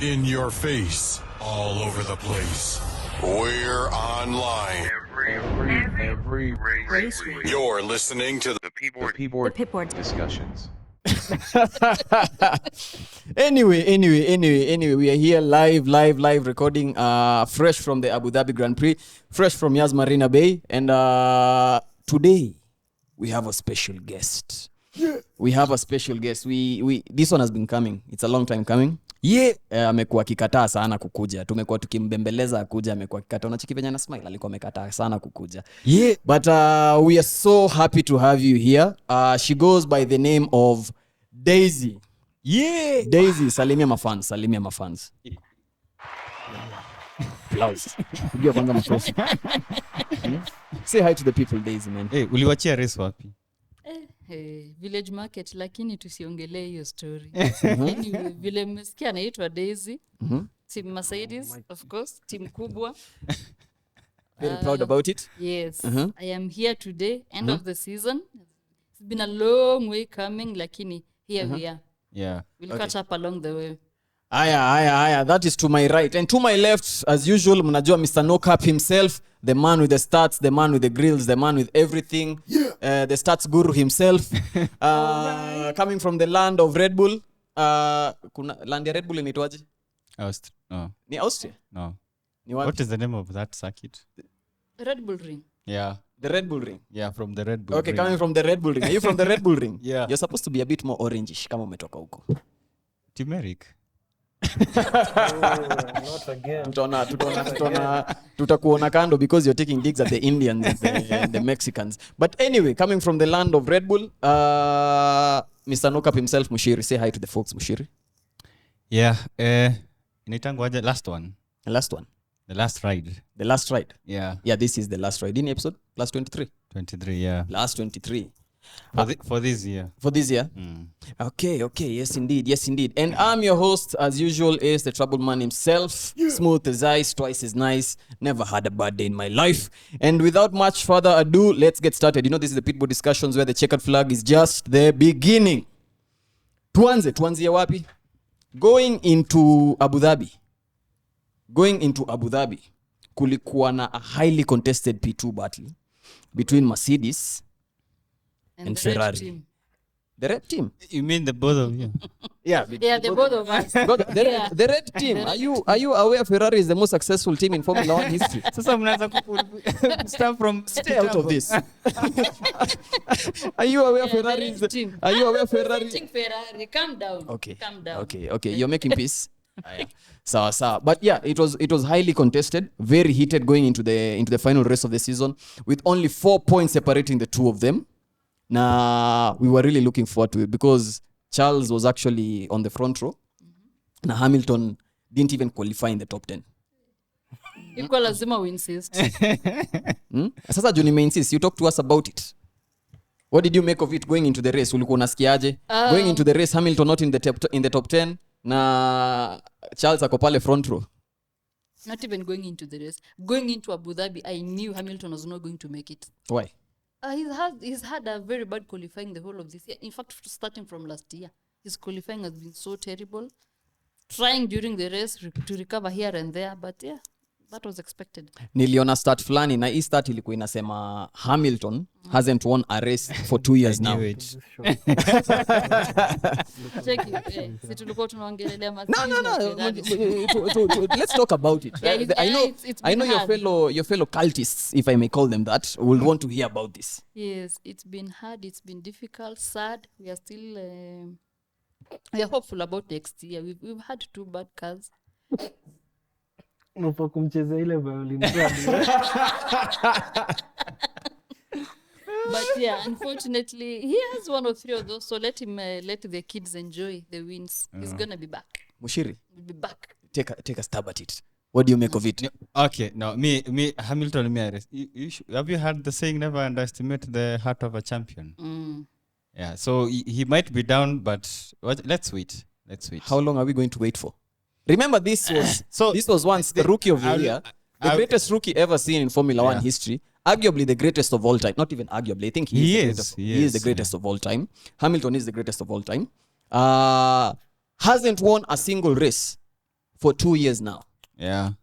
In your face, all over the place. We're online. Every race. You're listening to the Pitboard discussions. Anyway, we are here live recording fresh from the Abu Dhabi Grand Prix, fresh from Yas Marina Bay, and today we have a special guest. We have a special guest. We this one has been coming. It's a long time coming. Amekuwa akikataa sana kukuja. Tumekuwa tukimbembeleza akuja, amekuwa akikataa. Unachiki venye na smile, alikuwa amekataa sana kukuja. But we are so happy to have you here. She goes by the name of Daisy. Daisy, salimia mafans. Applause. Pigia kwanza makofi. Say hi to the people, Daisy, man. Uliwachia race wapi? Village market, lakini tusiongelee hiyo story. Anyway, vile mmesikia anaitwa Daisy. Team Mercedes, of course, team kubwa. Very proud about it. Yes. I am here today, end of the season. It's been a long way coming, lakini here we are. Yeah. We'll catch up along the way. Aya. That is to my right. And to my left, as usual, mnajua Mr. No Cap himself, the man with the stats, the man with the grills, the man with everything. The stats guru himself. Coming from the land of Red Bull. Kuna land ya Red Bull inaitwaje? No. Ni Austria? No. Ni wapi? What is the name of that circuit? Red Bull Ring. Yeah. The Red Bull Ring. Yeah, from the Red Bull Okay, ring. coming from the Red Bull Ring. Are you from the Red Bull Ring? Yeah. You're supposed to be a bit more orangish kama umetoka huko. Turmeric. Not again. Tutakuona kando because you're taking digs at the Indians and the Mexicans. But anyway, coming from the land of Red Bull, Mr. No Cap himself, Muchiri. Say hi to the folks, Muchiri. Yeah. Inaitangwaje last one. The last one. The last ride. The last ride. Yeah. Yeah, this is the last ride. In episode? Last 23. 23, yeah. Last 23. For this year. For this year? Okay. Yes, indeed. And I'm your host, as usual, is the troubled man himself. Smooth as ice, twice as nice. Never had a bad day in my life. And without much further ado, let's get started. You know, this is the Pitboard discussions where the checkered flag is just the beginning. Tuanze wapi? Going into Abu Dhabi, kulikuwa na a highly contested P2 battle between Mercedes and the Ferrari. Red team. The red team? You mean the both of you? Yeah, the both of us. The red team. Are you aware Ferrari is the most successful team in Formula 1 history? Sasa mnaanza start from Stay out of this. Are you aware Ferrari is team. Are you aware Ferrari? Presenting Ferrari. Calm down. Okay. Calm down. Okay. You're making peace. Sawa. But yeah, it was highly contested, very heated going into the final race of the season with only 4 points separating the two of them. Now, we were really looking forward to it because Charles was actually on the front row. Now, Hamilton didn't even qualify in the top 10. Iko lazima we insist. Sasa Johnny may insist. You talk to us about it. What did you make of it going into the race? Ulikuwa unasikiaje? Going into the race, Hamilton not in the top 10. Na Charles ako pale front row. Not even going into the race. Going into Abu Dhabi, I knew Hamilton was not going to make it. Why? He's had a very bad qualifying the whole of this year. In fact, starting from last year, his qualifying has been so terrible. Trying during the race to recover here and there, but yeah, that was expected. Niliona start fulani na hii start ilikuwa inasema Hamilton hasn't won a race for 2 years now. Check it. Si tulikuwa tunaongelelea No. Let's talk about it. Yeah, I know your fellow cultists, if I may call them that, will want to hear about this. Yes, it's been hard, it's been difficult, sad. We are still we are hopeful about next year. We've had 2 bad cars. Unafaa kumcheza ile violin. But yeah, unfortunately, he has 1 or 3 of those. So let him let the kids enjoy the wins. He's gonna be back. Muchiri, He'll be back. take a stab at it. What do you make of it? Okay, no, me Hamilton, have you heard the saying, never underestimate the heart of a champion? Yeah, so he might be down, but let's wait. How long are we going to wait for? Remember, this was once the rookie of the year, the greatest rookie ever seen in Formula 1 history. Arguably the greatest of all time. Not even arguably. I think he is the greatest of all time. Hamilton is the greatest of all time. Hasn't won a single race for 2 years now. Yeah.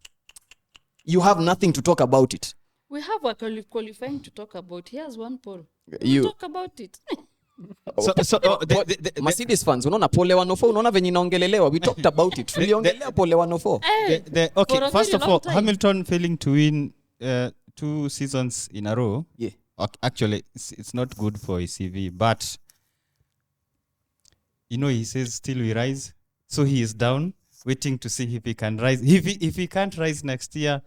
You have nothing to talk about it. We have a qualifying to talk about. Here's one poll. You- We'll talk about it. Mercedes fans, unaona pole 104, unaona venye inaongelelewa. We talked about it. Tuliongelea pole 104. Okay, For a first very of long all, time. Hamilton failing to win 2 seasons in a row. Yeah. Actually, it's not good for his CV, but he says still we rise. So he is down, waiting to see if he can rise. If he can't rise next year,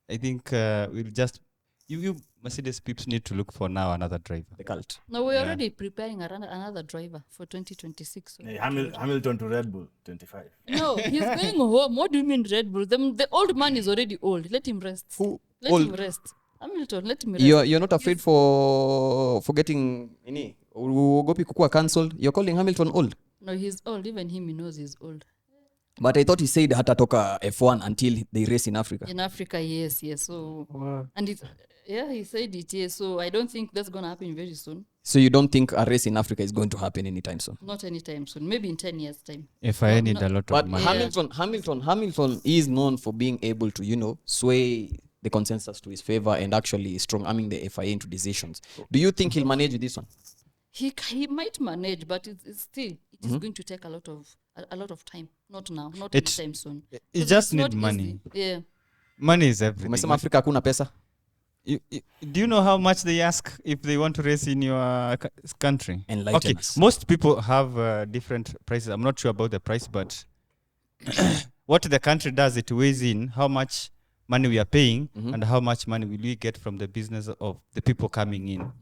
I think we'll just you Mercedes peeps need to look for now another driver. The cult. No, we're already preparing another driver for 2026. So. Hey, Hamilton to Red Bull 25. No, he's going home. What do you mean Red Bull? The old man is already old. Let him rest. Who? Let Old? him rest. Hamilton, let him rest. You're not afraid for getting ini uogopi kukua cancelled. You're calling Hamilton old. No, he's old. Even him, he knows he's old. But I thought he said hatatoka F1 until they race in Africa. In Africa, yes. So, Wow. and he said it, yes. So I don't think that's going to happen very soon. So you don't think a race in Africa is going to happen anytime soon? Not anytime soon. Maybe in 10 years' time. FIA need a lot But of money. Hamilton is known for being able to, sway the consensus to his favor and actually strong-arming the FIA into decisions. Do you think he'll manage with this one? He might manage, but it's still it is going to take a lot of time. Not now, not It's- anytime soon. You 'Cause just it's not need money. easy. Yeah. Money is everything. Umesema Afrika hakuna pesa? Do you know how much they ask if they want to race in your country? Enlighten us. Most people have different prices. I'm not sure about the price, but what the country does, it weighs in how much money we are paying and how much money will we get from the business of the people coming in.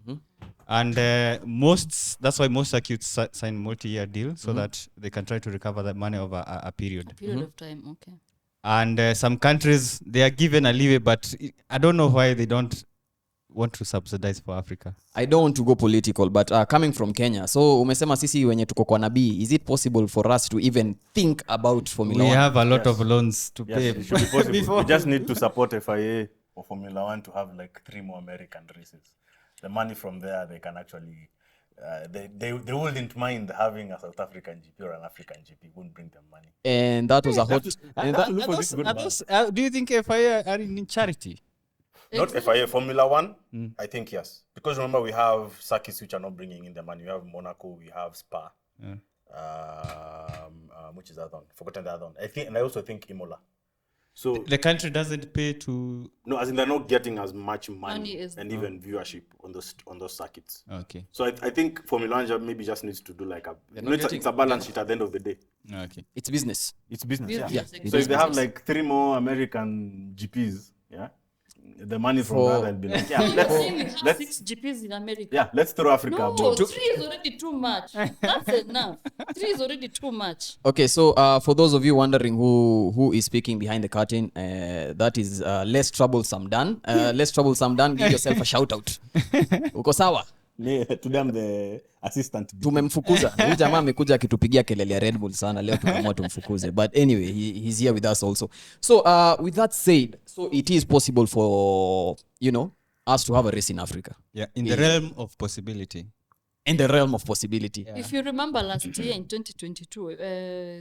And that's why most circuits sign multi-year deal so that they can try to recover that money over a period. Period of time. Okay. And some countries, they are given a leeway, but I don't know why they don't want to subsidize for Africa. I don't want to go political, but coming from Kenya, so umesema sisi wenye tuko kwa nabii, is it possible for us to even think about Formula We 1? have a lot Yes. of loans to Yes, pay. it should be possible. before. We just need to support FIA or Formula 1 to have like 3 more American races. The money from there, they can actually, they wouldn't mind having a South African GP or an African GP. It wouldn't bring them money. And that was a hot... And that, look for this good man. Do you think FIA are in charity? Not FIA, Formula 1, I think yes. Because remember, we have circuits which are not bringing in the money. We have Monaco, we have Spa. Which is the other one? Forgotten the other one. And I also think Imola. So, The country doesn't pay to... no, as in they're not getting as much money Money is- and even viewership on those circuits. Okay. So I think Formula 1 maybe just needs to do like not getting- it's a balance sheet at the end of the day. Okay. It's business. It's business. Business, Yeah. exactly. So if they have like 3 more American GPs, the money from For- that will be like, You're saying we have let's 6 GPs in America. yeah, let's throw Africa. No, more. 3 is already too much. That's enough. 3 is already too much. Okay, so for those of you wondering who is speaking behind the curtain, that is Less Troublesome Dan. Less Troublesome Dan, give yourself a shout out. Uko sawa? Today I'm the assistant. Tumemfukuza. Huyu jamaa amekuja akitupigia kelele ya Red Bull sana. Leo tunaamua tumfukuze. But anyway, he's here with us also. So with that said, so it is possible for, us to have a race in Africa. Yeah, in the realm of possibility. In the realm of possibility. Yeah. If you remember last year in 2022,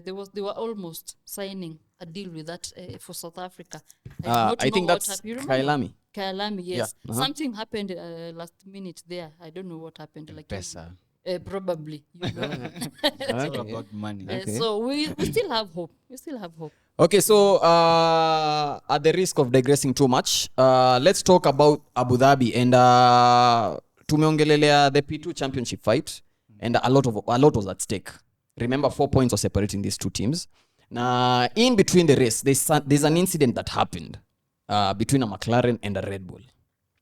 they were almost signing a deal with that for South Africa. I think that's Kailami. Kailami, yes. Yeah, Something happened last minute there. I don't know what happened. Like Pesa. Probably. It's all about money. So we still have hope. We still have hope. Okay, so at the risk of digressing too much, let's talk about Abu Dhabi and tumeongelelea the P2 championship fight and a lot was at stake. Remember, 4 points were separating these two teams. Now, in between the race, there's an incident that happened between a McLaren and a Red Bull.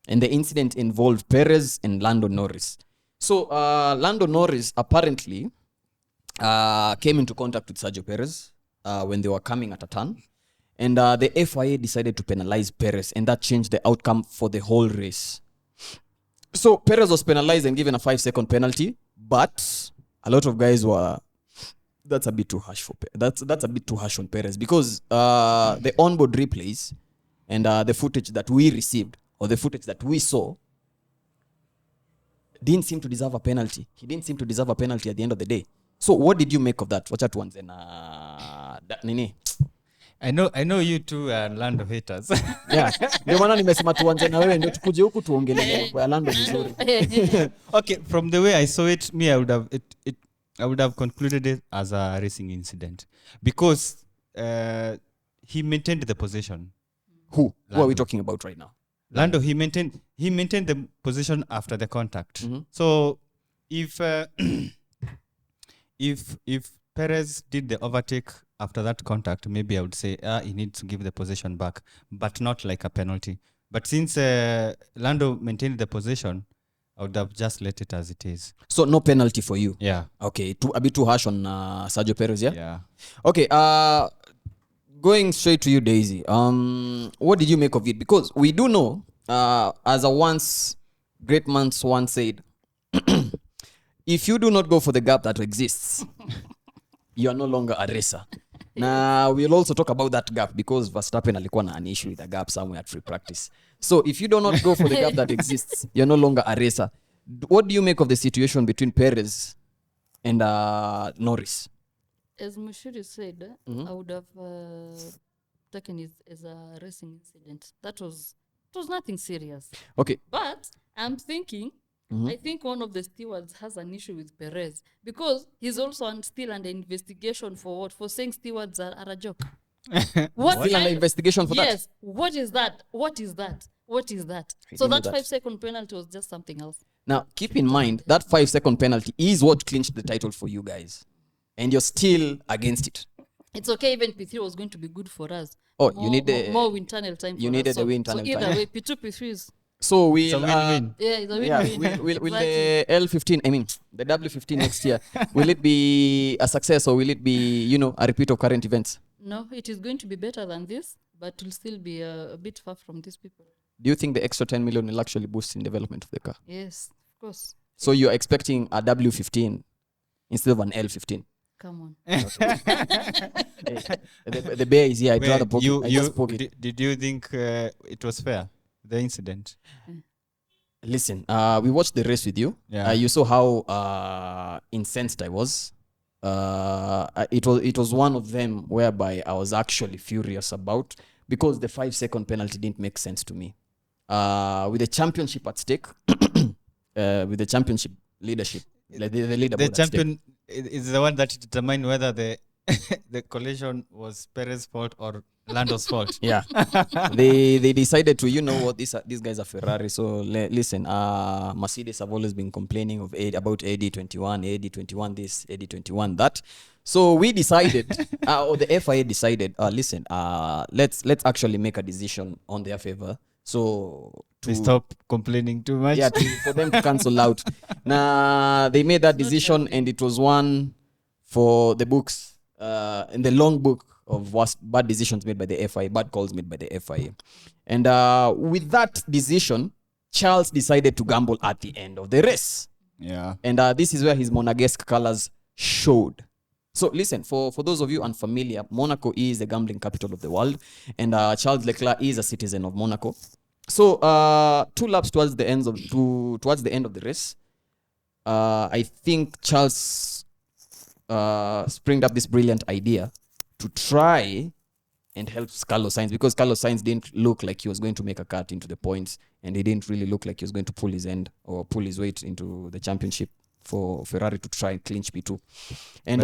And the incident involved Perez and Lando Norris. So Lando Norris apparently came into contact with Sergio Perez when they were coming at a turn. And the FIA decided to penalize Perez, and that changed the outcome for the whole race. So Perez was penalized and given a 5-second penalty, but a lot of guys were, that's a bit too harsh for that's a bit too harsh on Perez, because the onboard replays and the footage that we received or the footage that we saw didn't seem to deserve a penalty. He didn't seem to deserve a penalty at the end of the day. So what did you make of that? Wacha tuanze na nini? I know you two are Lando haters. Yeah. Ndio maana nimesema tuanze na wewe ndio tukuje huku tuongelee kwa Lando vizuri. Okay, from the way I saw it, me, I would have concluded it as a racing incident because he maintained the position. Who are we talking about right now? Lando, he maintained the position after the contact. So if Perez did the overtake after that contact, maybe I would say he needs to give the position back, but not like a penalty. But since Lando maintained the position, I would have just let it as it is. So no penalty for you. Yeah. Okay, a bit too harsh on Sergio Perez, yeah? Yeah. Okay, going straight to you, Daisy. What did you make of it? Because we do know, as a great man once said, if you do not go for the gap that exists, you are no longer a racer. Now, we'll also talk about that gap because Verstappen alikuwa na an issue with the gap somewhere at free practice. So if you do not go for the gap that exists, you're no longer a racer. What do you make of the situation between Perez and Norris? As Muchiri said, I would have taken it as a racing incident. It was nothing serious. Okay. But I'm thinking, I think one of the stewards has an issue with Perez because he's also still under investigation for what? For saying stewards are a joke. What Still under investigation for that? Yes. What is that? So that 5-second penalty was just something else. Now, keep in mind, that 5-second penalty is what clinched the title for you guys. And you're still against it. It's okay, even P3 was going to be good for us. Oh, you need more wind tunnel time for us. You needed the wind tunnel time. So either time. way, P2, P3 is... So we'll... It's a win-win. Yeah, it's a win-win. Will the L15, I mean, the W15 next year, will it be a success or will it be, a repeat of current events? No, it is going to be better than this, but will still be a bit far from these people. Do you think the extra 10 million will actually boost in development of the car? Yes, of course. So you're expecting a W15 instead of an L15? Come on. The bear is here. I'd rather poke it. Did you think it was fair, the incident? Listen, we watched the race with you. Yeah. You saw how incensed I was. It was one of them whereby I was actually furious about because the 5-second penalty didn't make sense to me. With the championship at stake, with the championship leadership, the leaderboard The champion is the one that determined whether the collision was Perez's fault or Lando's fault. Yeah. They decided to, these guys are Ferrari. So listen, Mercedes have always been complaining about AD21 this, AD21 that. So we decided, or the FIA decided, listen, let's actually make a decision on their favor. So to stop complaining too much. Yeah, for them to cancel out. Now they made that decision, and it was one for the books, in the long book of bad decisions made by the FIA, bad calls made by the FIA. And with that decision, Charles decided to gamble at the end of the race. Yeah. And this is where his Monegasque colors showed. So listen, for those of you unfamiliar, Monaco is the gambling capital of the world, and Charles Leclerc is a citizen of Monaco. So 2 laps towards the end of the race, I think Charles springed up this brilliant idea to try and help Carlos Sainz, because Carlos Sainz didn't look like he was going to make a cut into the points, and he didn't really look like he was going to pull his end or pull his weight into the championship for Ferrari to try and clinch P2. And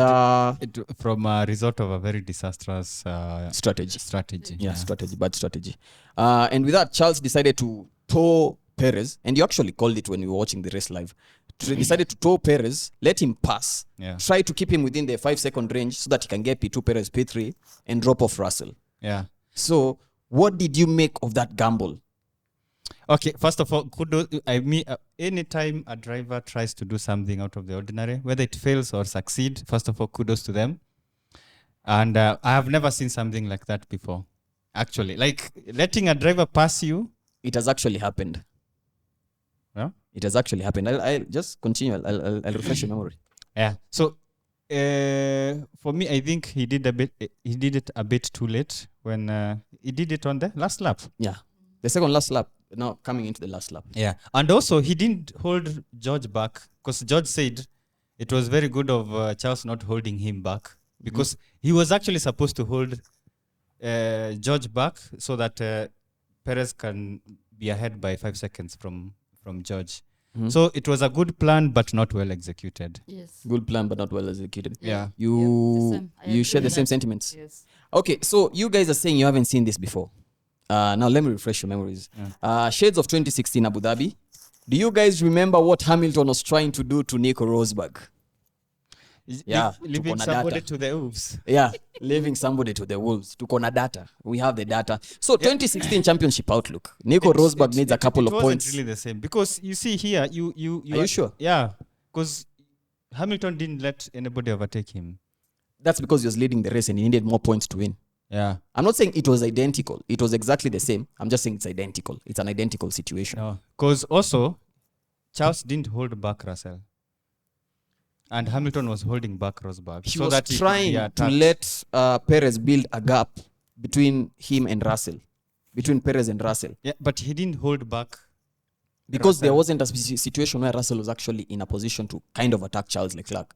from a result of a very disastrous strategy. Bad strategy. And with that, Charles decided to tow Perez, and you actually called it when we were watching the race live. Decided to tow Perez, let him pass, try to keep him within the 5-second range so that he can get P2, Perez P3, and drop off Russell. Yeah. So, what did you make of that gamble? Okay, first of all, kudos. Anytime a driver tries to do something out of the ordinary, whether it fails or succeed, first of all, kudos to them. And I have never seen something like that before. Actually, like letting a driver pass you. It has actually happened. Yeah? It has actually happened. I'll just continue. I'll refresh your memory. Yeah. So, for me, I think he did it a bit too late when he did it on the last lap. Yeah. The second last lap, now coming into the last lap. Yeah. And also, he didn't hold George back, because George said it was very good of Charles not holding him back, because he was actually supposed to hold George back so that Perez can be ahead by 5 seconds from George. So it was a good plan, but not well executed. Yes. Good plan, but not well executed. Yeah. The You same. I you share agree the with same that. sentiments. Yes. Okay, so you guys are saying you haven't seen this before. Now let me refresh your memories. Shades of 2016 Abu Dhabi. Do you guys remember what Hamilton was trying to do to Nico Rosberg? Yeah, Leaving tuko na somebody data. to the wolves. Yeah, leaving somebody to the wolves. Tuko na data. We have the data. So 2016 championship outlook. Nico Rosberg needs a couple of wasn't points. really the same because you see here, you Are you sure? Yeah, because Hamilton didn't let anybody overtake him. That's because he was leading the race and he needed more points to win. Yeah. I'm not saying it was identical. It was exactly the same. I'm just saying it's identical. It's an identical situation. No, because also Charles didn't hold back Russell, and Hamilton was holding back Rosberg. He so was that he could be trying to attacked. let Perez build a gap between him and Russell, between Perez and Russell, Yeah, but he didn't hold back. because there Russell. wasn't a situation where Russell was actually in a position to kind of attack Charles Leclerc.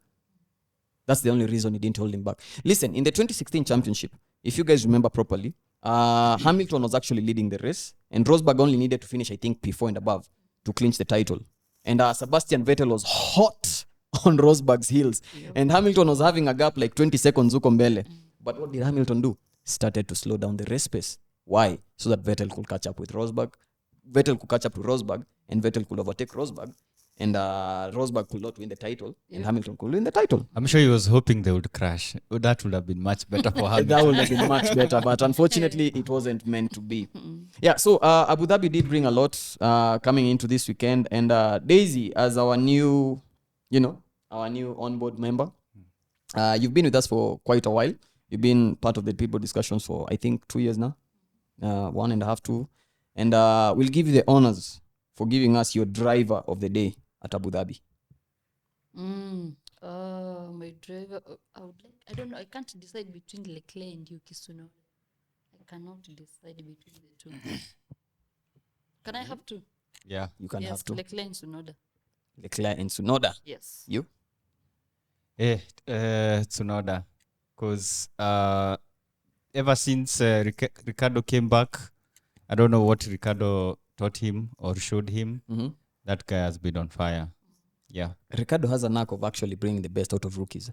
That's the only reason he didn't hold him back. Listen, in the 2016 championship, if you guys remember properly, Hamilton was actually leading the race, and Rosberg only needed to finish, I think, P4 and above to clinch the title. And Sebastian Vettel was hot on Rosberg's heels, and Hamilton was having a gap like 20 seconds huko mbele. But what did Hamilton do? Started to slow down the race pace. Why? So that Vettel could catch up with Rosberg. Vettel could catch up to Rosberg, and Vettel could overtake Rosberg, and Rosberg could not win the title, and Hamilton could win the title. I'm sure he was hoping they would crash. That would have been much better for Hamilton. That would have been much better, but unfortunately, it wasn't meant to be. Yeah, so Abu Dhabi did bring a lot coming into this weekend, and Daisy, as our new, our new onboard member, you've been with us for quite a while. You've been part of the people discussions for, I think, 2 years now, 1.5, 2, and we'll give you the honors for giving us your driver of the day at Abu Dhabi. My driver. I don't know. I can't decide between Leclerc and Yuki Tsunoda. I cannot decide between the two. Can I have two? Yeah. You can Yes, have two. Leclerc and Tsunoda. Leclerc and Tsunoda. Yes. You? Tsunoda. Because ever since Ricardo came back, I don't know what Ricardo taught him or showed him. Mm-hmm. That guy has been on fire. Yeah. Ricardo has a knack of actually bringing the best out of rookies.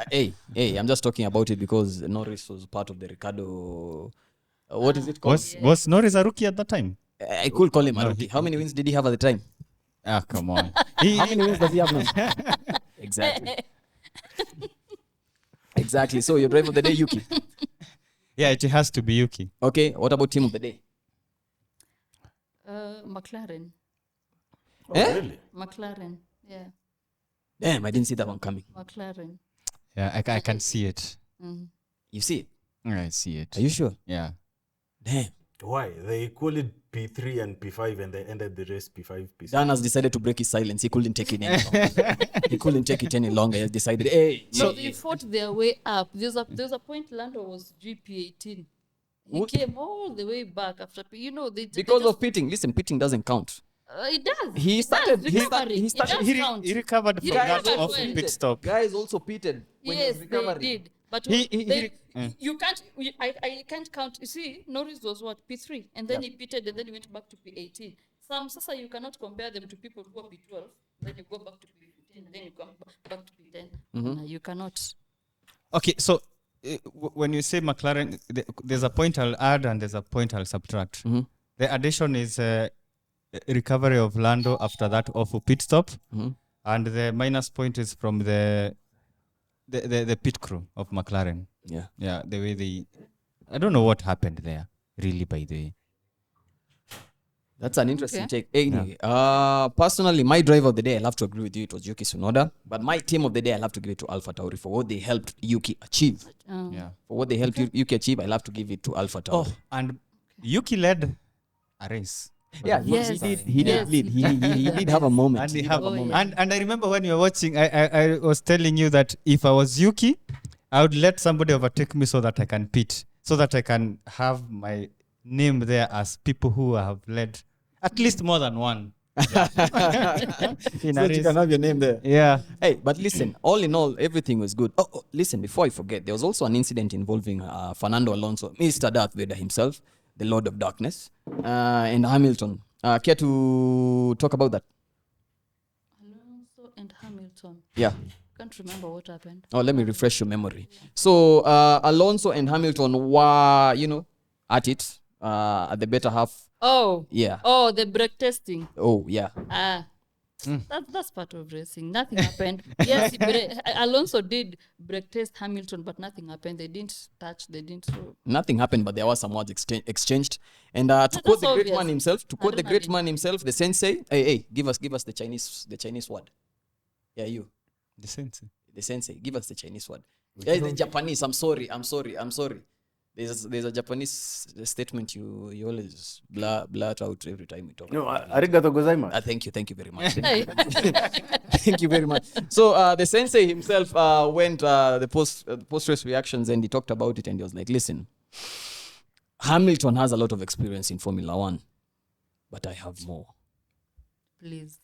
Hey, I'm just talking about it because Norris was part of the Ricardo. What is it called? Was Norris a rookie at that time? I could call him a No, rookie. How many wins did he have at the time? Ah, come on. How many wins does he have now? Exactly. Exactly. So your driver of the day, Yuki. Yeah, it has to be Yuki. Okay. What about team of the day? McLaren. Really? McLaren. Yeah. Damn, I didn't see that one coming. McLaren. Yeah, I can see it. You see it? I see it. Are you sure? Yeah. Damn. Why? They call it P3 and P5 and they ended the race P5, P6. Dan has decided to break his silence. He couldn't take it any longer. He couldn't take it any longer. He has decided, hey. So they fought their way up. There's a point Lando was GP18. He came all the way back after, Because of pitting. Listen, pitting doesn't count. it does. He It started- does. he Recovery. started- It does count. He recovered He from that recovered off well. pit stop. Guys also pitted when he was Yes, they recovering. did. But He- you can't. I can't count. You see, Norris was what P3, and then he pitted, and then he went back to P18. Sasa you cannot compare them to people who are P12. Then you go back to P15, then you come back to P10. No, you cannot. Okay, so when you say McLaren, there's a point I'll add and there's a point I'll subtract. The addition is recovery of Lando after that awful pit stop, and the minus point is from the pit crew of McLaren. Yeah, the way I don't know what happened there, really. By the way, That's an interesting take. Anyway, personally, my driver of the day, I'll have to agree with you. It was Yuki Tsunoda. But my team of the day, I'll have to give it to Alpha Tauri for what they helped Yuki achieve. yeah. For what they helped Yuki achieve, I'll have to give it to Alpha Tauri. Oh, and Yuki led a race. Yeah, Yes. he did. He Yes. did lead. He did have a moment. And, He he did have, have a moment. yeah. and I remember when you were watching, I was telling you that if I was Yuki, I would let somebody overtake me so that I can pit, so that I can have my name there as people who have led at least more than one In So a that you race. can have your name there. Yeah. Hey, but listen, all in all, everything was good. Oh, listen, before I forget, there was also an incident involving Fernando Alonso, Mr. Darth Vader himself, the Lord of Darkness, and Hamilton. Care to talk about that? Alonso and Hamilton. Yeah. Can't remember what happened. Oh, let me refresh your memory. So, Alonso and Hamilton were, at it at the better half. Oh. Yeah. Oh, the brake testing. Oh, yeah. That's part of racing. Nothing happened. Yes, Alonso did brake test Hamilton, but nothing happened. They didn't touch. They didn't. Nothing happened, but there was some words exchanged. And to quote the great obvious. man himself, Adrenaline. the sensei, hey, give us the Chinese word. Yeah, you. The sensei. The sensei, give us the Chinese word. Yeah, the Japanese. I'm sorry. There's a Japanese statement you always blurt out every time we talk. No, about it. arigato gozaimasu. Thank you very much. Hey. Thank you very much. So the sensei himself went the post race reactions, and he talked about it, and he was like, "Listen, Hamilton has a lot of experience in Formula One, but I have more." Please.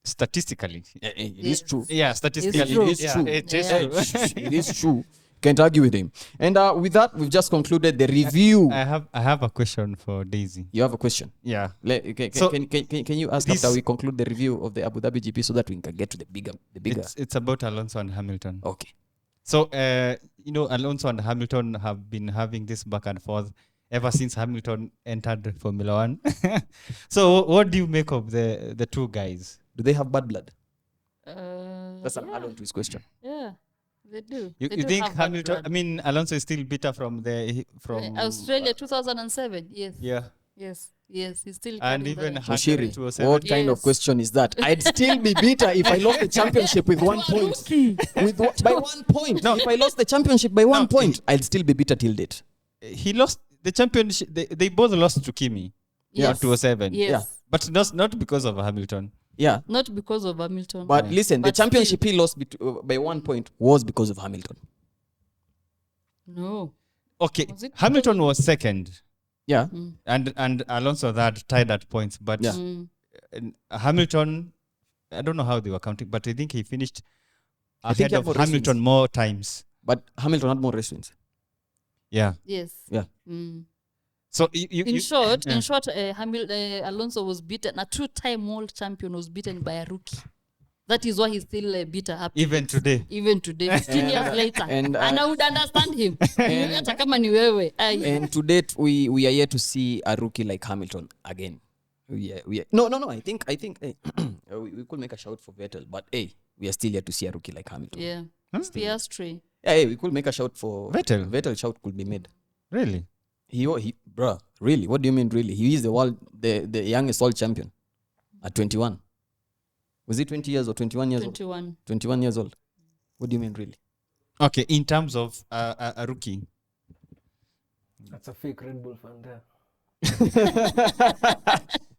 Statistically. It is true. Yeah, statistically. true. It is true. It is Yeah. true. It is true. Can't argue with him. And with that, we've just concluded the review. I have a question for Daisy. You have a question? Yeah. Can you ask this- after we conclude the review of the Abu Dhabi GP so that we can get to the bigger? It's about Alonso and Hamilton. Okay. So, Alonso and Hamilton have been having this back and forth ever since Hamilton entered Formula One. So, what do you make of the two guys? Do they have bad blood? That's an Yeah. add-on to his question. Yeah, they do. You They do think have bad Hamilton? blood. I mean, Alonso is still bitter from Australia 2007. Yes. Yeah, Yes. He's still. and carrying even that. Muchiri, Hungary 207. what kind of Yes. question is that? I'd still be bitter if I lost the championship with 1 point. By 1 point. No, if I lost the championship by 1 point, I'd still be bitter till date. He lost the championship. They both lost to Kimi. Yes. 207. Yes. Yeah. But not because of Hamilton. Yeah. Not because of Hamilton. But listen, the But championship he lost by 1 point was because of Hamilton. No. Okay, Was it? Hamilton was second, Yeah. and Alonso that tied at points. But Yeah. Hamilton, I don't know how they were counting, but I think he finished I think ahead he had of more race Hamilton wins. more times. But Hamilton had more race wins. Yeah. Yes. Yeah. So In short, yeah. Alonso was beaten. A two-time world champion was beaten by a rookie. That is why he's still bitter up. Even today. Even today, 15 years later. and, And I would understand him. Hata kama ni wewe. Ai. And to date, we are yet to see a rookie like Hamilton again. No. I think we could make a shout for Vettel, but hey, we are still yet to see a rookie like Hamilton. Yeah. Piastri. Yeah, hey, we could make a shout for Vettel? Vettel shout could be made. Really? He bruh, really? What do you mean really? He is the youngest world champion at 21. Was he 20 years or 21 years 21. old? 21 years old. What do you mean really? Okay, in terms of a rookie. That's a fake Red Bull fan there.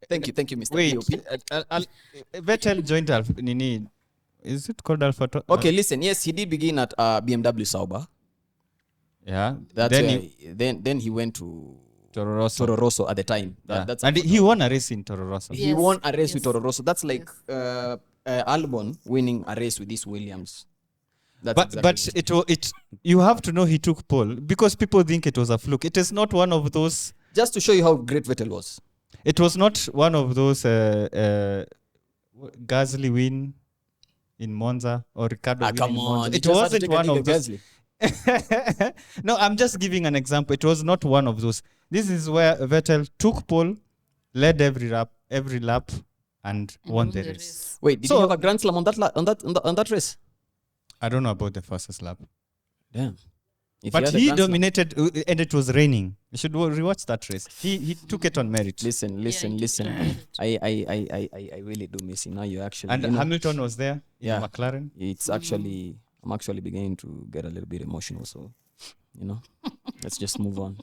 Thank you, Mr. Wait, POP. Vettel joined Nini. Is it called Alpha? Okay, listen. Yes, he did begin at BMW Sauber. Yeah. That's then then he went to Toro Rosso. Toro Rosso at the time. Yeah. That's And he won a race in Toro Rosso. he Yes, won a race with yes. Toro Rosso. That's like Albon winning a race with this Williams. That's But it you have to know he took pole because people think it was a fluke. It is not one of those. just to show you how great Vettel was. It was not one of those Gasly win in Monza or Ricardo win Come in on, Monza. you It just had to wasn't take a one dig of at those. Gasly. No, I'm just giving an example. It was not one of those. This is where Vettel took pole, led every lap, and won the race. Wait, did So- he have a grand slam on that race? I don't know about the fastest lap, Damn. If but had a he grand slam- dominated, and it was raining. You should rewatch that race. He took it on merit. Listen. Yeah, I really do miss him. Now you actually. And you know, Hamilton was there in Yeah. McLaren. it's actually I'm actually beginning to get a little bit emotional. So, let's just move on.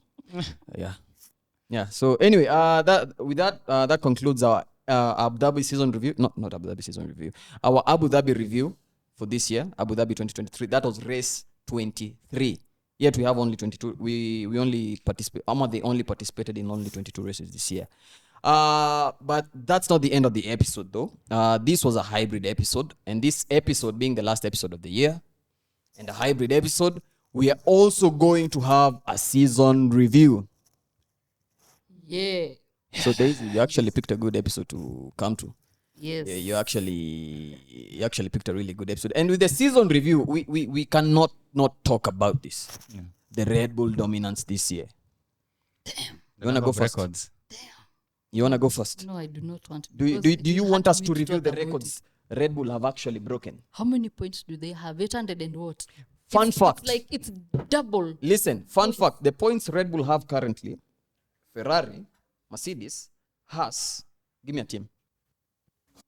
Yeah. So anyway, that concludes our Abu Dhabi season review. Not Abu Dhabi season review. Our Abu Dhabi review for this year, Abu Dhabi 2023. That was race 23. Yet we have only 22. We only participate. They only participated in only 22 races this year. But that's not the end of the episode, though. This was a hybrid episode, and this episode being the last episode of the year, and a hybrid episode, we are also going to have a season review. Yeah. So Daisy, you actually picked a good episode to come to. Yes. Yeah, you actually picked a really good episode. And with the season review, we cannot not talk about this. Yeah. The Red Bull dominance this year. Damn. You wanna go first? Records. You wanna go first? No, I do not want to. Do you, because do you had want us me to review talk the about records it. Red Bull have actually broken? How many points do they have? 800 and what? Fun fact. It's like it's double. Listen, fun fact. The points Red Bull have currently, Ferrari, Mercedes, Haas. Give me a team.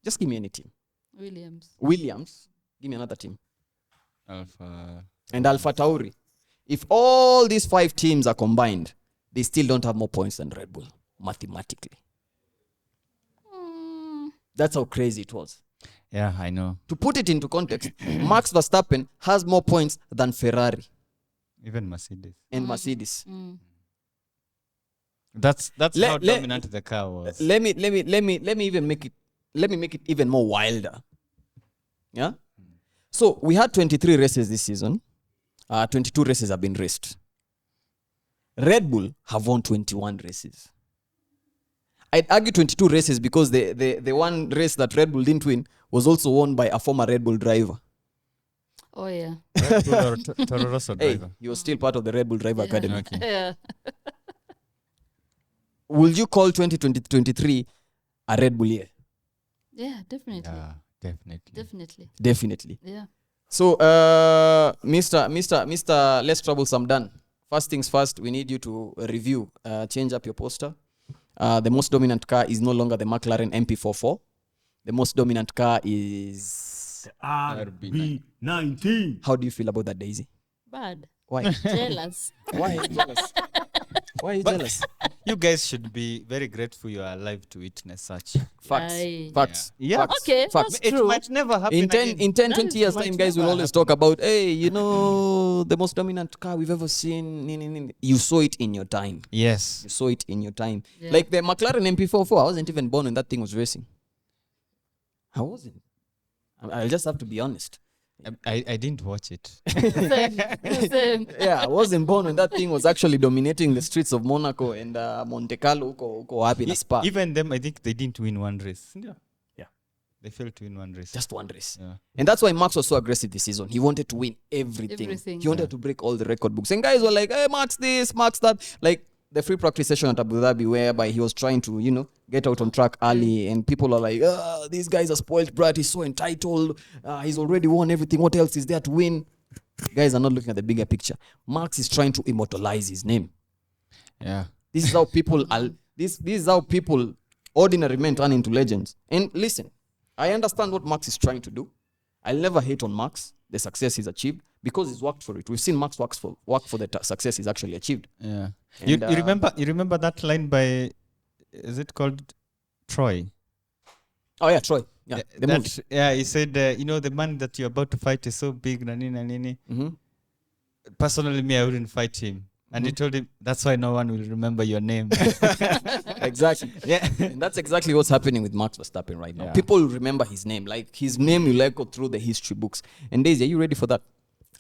Just give me any team. Williams. Give me another team. Alpha. And Alpha Tauri. If all these 5 teams are combined, they still don't have more points than Red Bull, mathematically. That's how crazy it was. Yeah, I know. To put it into context, Max Verstappen has more points than Ferrari Even Mercedes. and Mercedes. That's Le- how le- dominant the car was. Let me even make it even more wilder. Yeah. So we had 23 races this season. 22 races have been raced. Red Bull have won 21 races. I'd argue 22 races because the one race that Red Bull didn't win was also won by a former Red Bull driver. Oh, yeah. Red Bull or Toro Rosso Hey, driver. he was still part of the Red Bull Driver Academy. Okay. Yeah. Will you call 2023 a Red Bull year? Yeah, definitely. Yeah, definitely. Definitely. Definitely. Yeah. So, Mr. Less Troublesome done. First things first, we need you to review, change up your poster. The most dominant car is no longer the McLaren MP44. The most dominant car is... RB19. How do you feel about that, Daisy? Bad. Why? Jealous. Why are you jealous? Why are you jealous? You guys should be very grateful you are alive to witness such. Facts. Aye. Facts. Yeah. Facts. Okay, Facts. that's It true. might never happen In 10, again. in 10 That 20 years might time, guys will never always talk about, hey, you know, the most dominant car we've ever seen. You saw it in your time. Yes. You saw it in your time. Yeah. Like the McLaren MP44, I wasn't even born when that thing was racing. I wasn't. I'll just have to be honest. I didn't watch it. Same. Yeah, I wasn't born when that thing was actually dominating the streets of Monaco and Monte Carlo, uko happy na Spa. Even them, I think they didn't win one race. Yeah. They failed to win one race. Just one race. Yeah. And that's why Max was so aggressive this season. He wanted to win everything. Everything. He wanted to break all the record books. And guys were like, hey, Max this, Max that. Like the free practice session at Abu Dhabi whereby he was trying to, you know, get out on track early. And people are like, these guys are spoiled brat. He's so entitled. He's already won everything. What else is there to win? Guys are not looking at the bigger picture. Max is trying to immortalize his name. Yeah. This is how people are. This is how people, ordinary men, turn into legends. And listen, I understand what Max is trying to do. I'll never hate on Max, the success he's achieved, because he's worked for it. We've seen Max work for the success he's actually achieved. Yeah. And, You remember that line by, is it called Troy? Oh yeah, Troy. Yeah, the movie. Yeah, he said, you know, the man that you're about to fight is so big. Nani. Mhm. Personally, me, I wouldn't fight him. And he told him, that's why no one will remember your name. Exactly. Yeah. And that's exactly what's happening with Max Verstappen right now. Yeah. People remember his name. Like his name will echo through the history books. And Daisy, are you ready for that?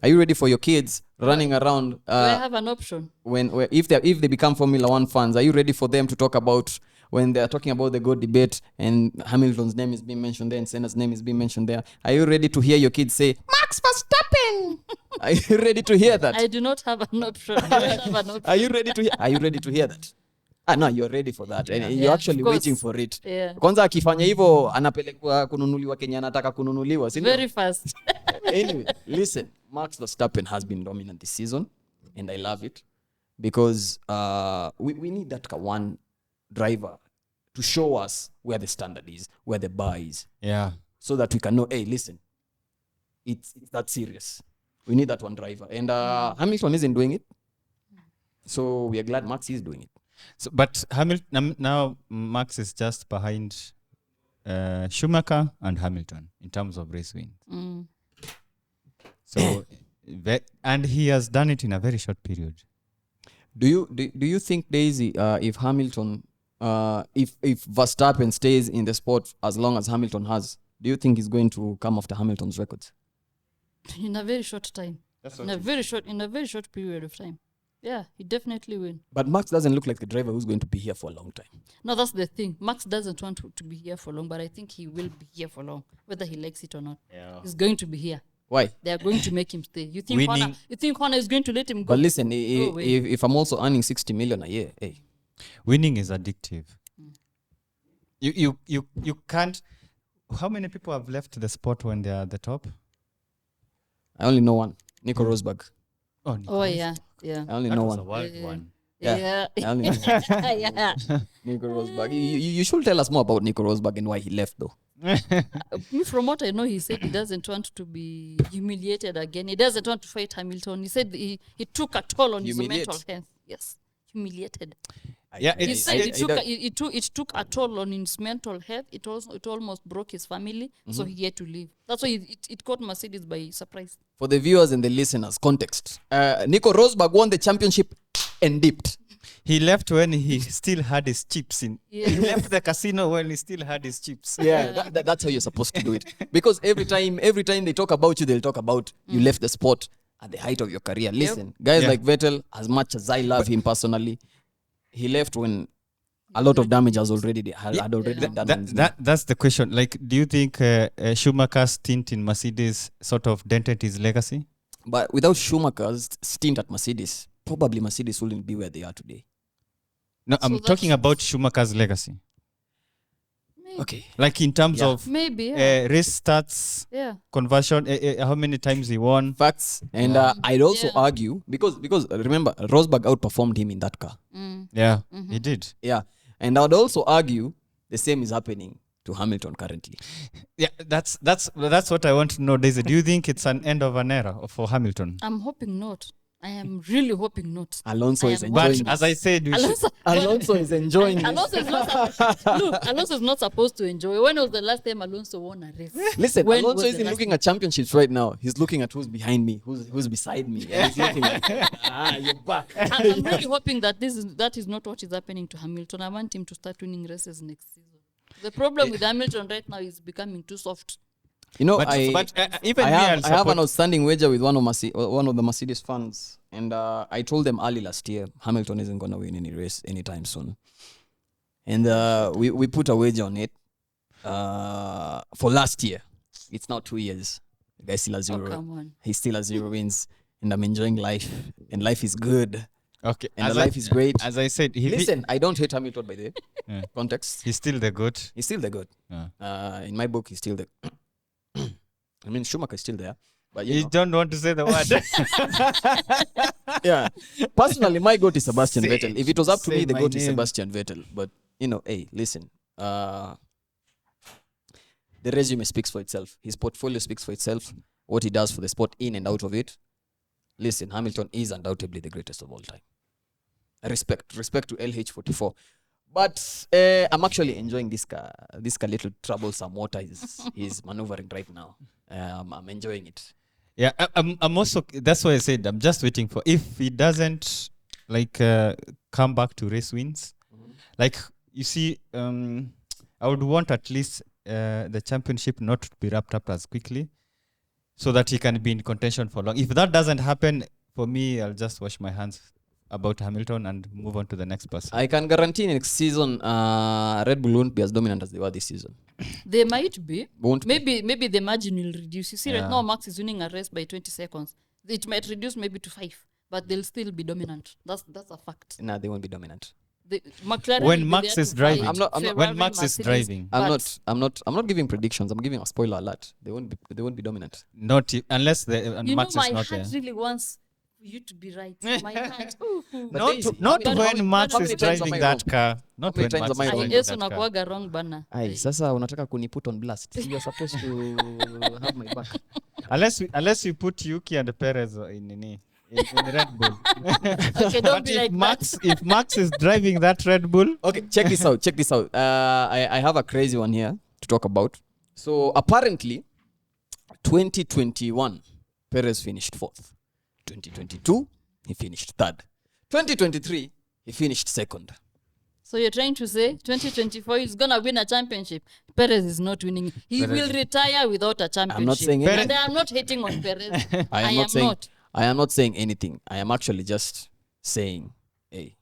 Are you ready for your kids running around? Do I have an option? If they become Formula One fans, are you ready for them to talk about when they're talking about the GOAT debate and Hamilton's name is being mentioned there and Senna's name is being mentioned there? Are you ready to hear your kids say Max Verstappen? Are you ready to hear that? I do not have an option. I don't have an option. Are you ready to hear that? No, you're ready for that. And you're Yeah, actually of course. waiting for it. Yeah. Kwanza akifanya hivyo anapelekwa kununuliwa Kenya anataka kununuliwa, si ndio? Very fast. Anyway, listen, Max Verstappen has been dominant this season, and I love it because we need that one driver to show us where the standard is, where the bar is, Yeah. so that we can know, hey, listen, it's that serious. We need that one driver. And Hamilton isn't doing it, so we are glad Max is doing it. So, but Hamilton now Max is just behind Schumacher and Hamilton in terms of race wins. Mm. So, and he has done it in a very short period. Do you think, Daisy, if Hamilton if Verstappen stays in the sport as long as Hamilton has, do you think he's going to come after Hamilton's records? In a very short time. In a very short period of time. Yeah, he definitely will. But Max doesn't look like the driver who's going to be here for a long time. No, that's the thing. Max doesn't want to be here for long, but I think he will be here for long, whether he likes it or not. Yeah. He's going to be here. Why? They are going to make him stay. You think Winning. Honda is going to let him go? But listen, No way. if I'm also earning 60 million a year, hey, Winning is addictive. You can't. How many people have left the sport when they are at the top? I only know one, Nico Rosberg. Oh, Oh yeah, yeah. I only that know was one. a wild Yeah. one. Yeah. I only know one. Yeah. Nico Rosberg. You should tell us more about Nico Rosberg and why he left, though. Me, from what I know, he said he doesn't want to be humiliated again. He doesn't want to fight Hamilton. He said he took a toll on his Humiliate? mental health. Yes, humiliated. Yeah, He it's, said I- it took a toll on his mental health. It almost broke his family, so he had to leave. That's why it caught Mercedes by surprise. For the viewers and the listeners, context. Nico Rosberg won the championship and dipped. he left when he still had his chips in. Yeah. He left the casino when he still had his chips. Yeah, that's how you're supposed to do it. Because every time they talk about you, they'll talk about you left the sport at the height of your career. Listen, guys Yeah. like Vettel, as much as I love him personally, he left when a lot of damage had already been done. on his knee. That's the question. Like, do you think Schumacher's stint in Mercedes sort of dented his legacy? But without Schumacher's stint at Mercedes, probably Mercedes wouldn't be where they are today. No, So I'm that's- talking about Schumacher's legacy. Maybe. Okay. Like in terms Yeah. of Maybe. Yeah. race stats, Yeah. conversion, how many times he won. Facts. And I'd also Yeah. argue, because remember, Rosberg outperformed him in that car. Yeah, he did. Yeah. And I would also argue the same is happening to Hamilton currently. Yeah, that's what I want to know, Daisy. Do you think it's an end of an era for Hamilton? I'm hoping not. I am really hoping not. Alonso I is am enjoying watching But as I said, we should, Alonso, Alonso is enjoying this. Alonso is not supposed to enjoy. When was the last time Alonso won a race? Listen, When Alonso was the isn't last looking at championships right now. He's looking at who's behind me, who's beside me. And he's looking like, you're back. I'm really hoping that that is not what is happening to Hamilton. I want him to start winning races next season. The problem with Hamilton right now is becoming too soft. You know, but even I me, have I'll an support. outstanding wager with one of the Mercedes fans, and I told them early last year Hamilton isn't gonna win any race anytime soon, and we put a wager on it for last year. It's now 2 years. The guy still has Oh, zero. come on. He still has 0 wins, and I'm enjoying life, and life is good, Okay, and the life is great. as I said, Listen, I don't hate Hamilton by the way. Yeah. Context, he's still the goat. he's still the good. Yeah. In my book, he's still the. I mean, Schumacher is still there, but You don't want to say the word. yeah. Personally, my goat is Sebastian Say- Vettel. If it was up to say me, the my goat is name. Sebastian Vettel. But hey, listen. The resume speaks for itself. His portfolio speaks for itself. What he does for the sport in and out of it. Listen, Hamilton is undoubtedly the greatest of all time. Respect to LH44. But I'm actually enjoying this car. This car, little troublesome water is maneuvering right now. I'm enjoying it. Yeah, I'm also. That's why I said I'm just waiting for if he doesn't come back to race wins. Like you see, I would want at least the championship not to be wrapped up as quickly, so that he can be in contention for long. If that doesn't happen, for me, I'll just wash my hands about Hamilton and move on to the next person. I can guarantee next season, Red Bull won't be as dominant as they were this season. They might be. Won't be. Maybe the margin will reduce. You see, Yeah. right now Max is winning a race by 20 seconds. It might reduce maybe to 5, but they'll still be dominant. That's a fact. Nah, they won't be dominant. The McLaren When will be Max there is to driving. fight I'm not- Ferrari, when Max is Mercedes, driving. but I'm not giving predictions. I'm giving a spoiler alert. They won't be dominant. Not unless the You Max know, is my not heart there. really wants you to be right. My heart. Not Daisy, not how many- when Max how is many times am driving I that wrong? car. Not many when times Max am I is wrong? driving Yesu that car. nakuaga wrong bana. Aye, sasa unataka kuniput on blast. You're supposed to have my back. Unless you put Yuki and Perez in Red Bull. Okay, don't But be like if Max is driving that Red Bull, Okay, check this out. I have a crazy one here to talk about. So apparently, 2021, Perez finished 4th. 2022, he finished 3rd. 2023, he finished 2nd. So you're trying to say 2024 is gonna win a championship. Perez is not winning. He will retire without a championship. saying anything. And I am not hating on Perez. I am not saying anything. I am actually just saying, hey.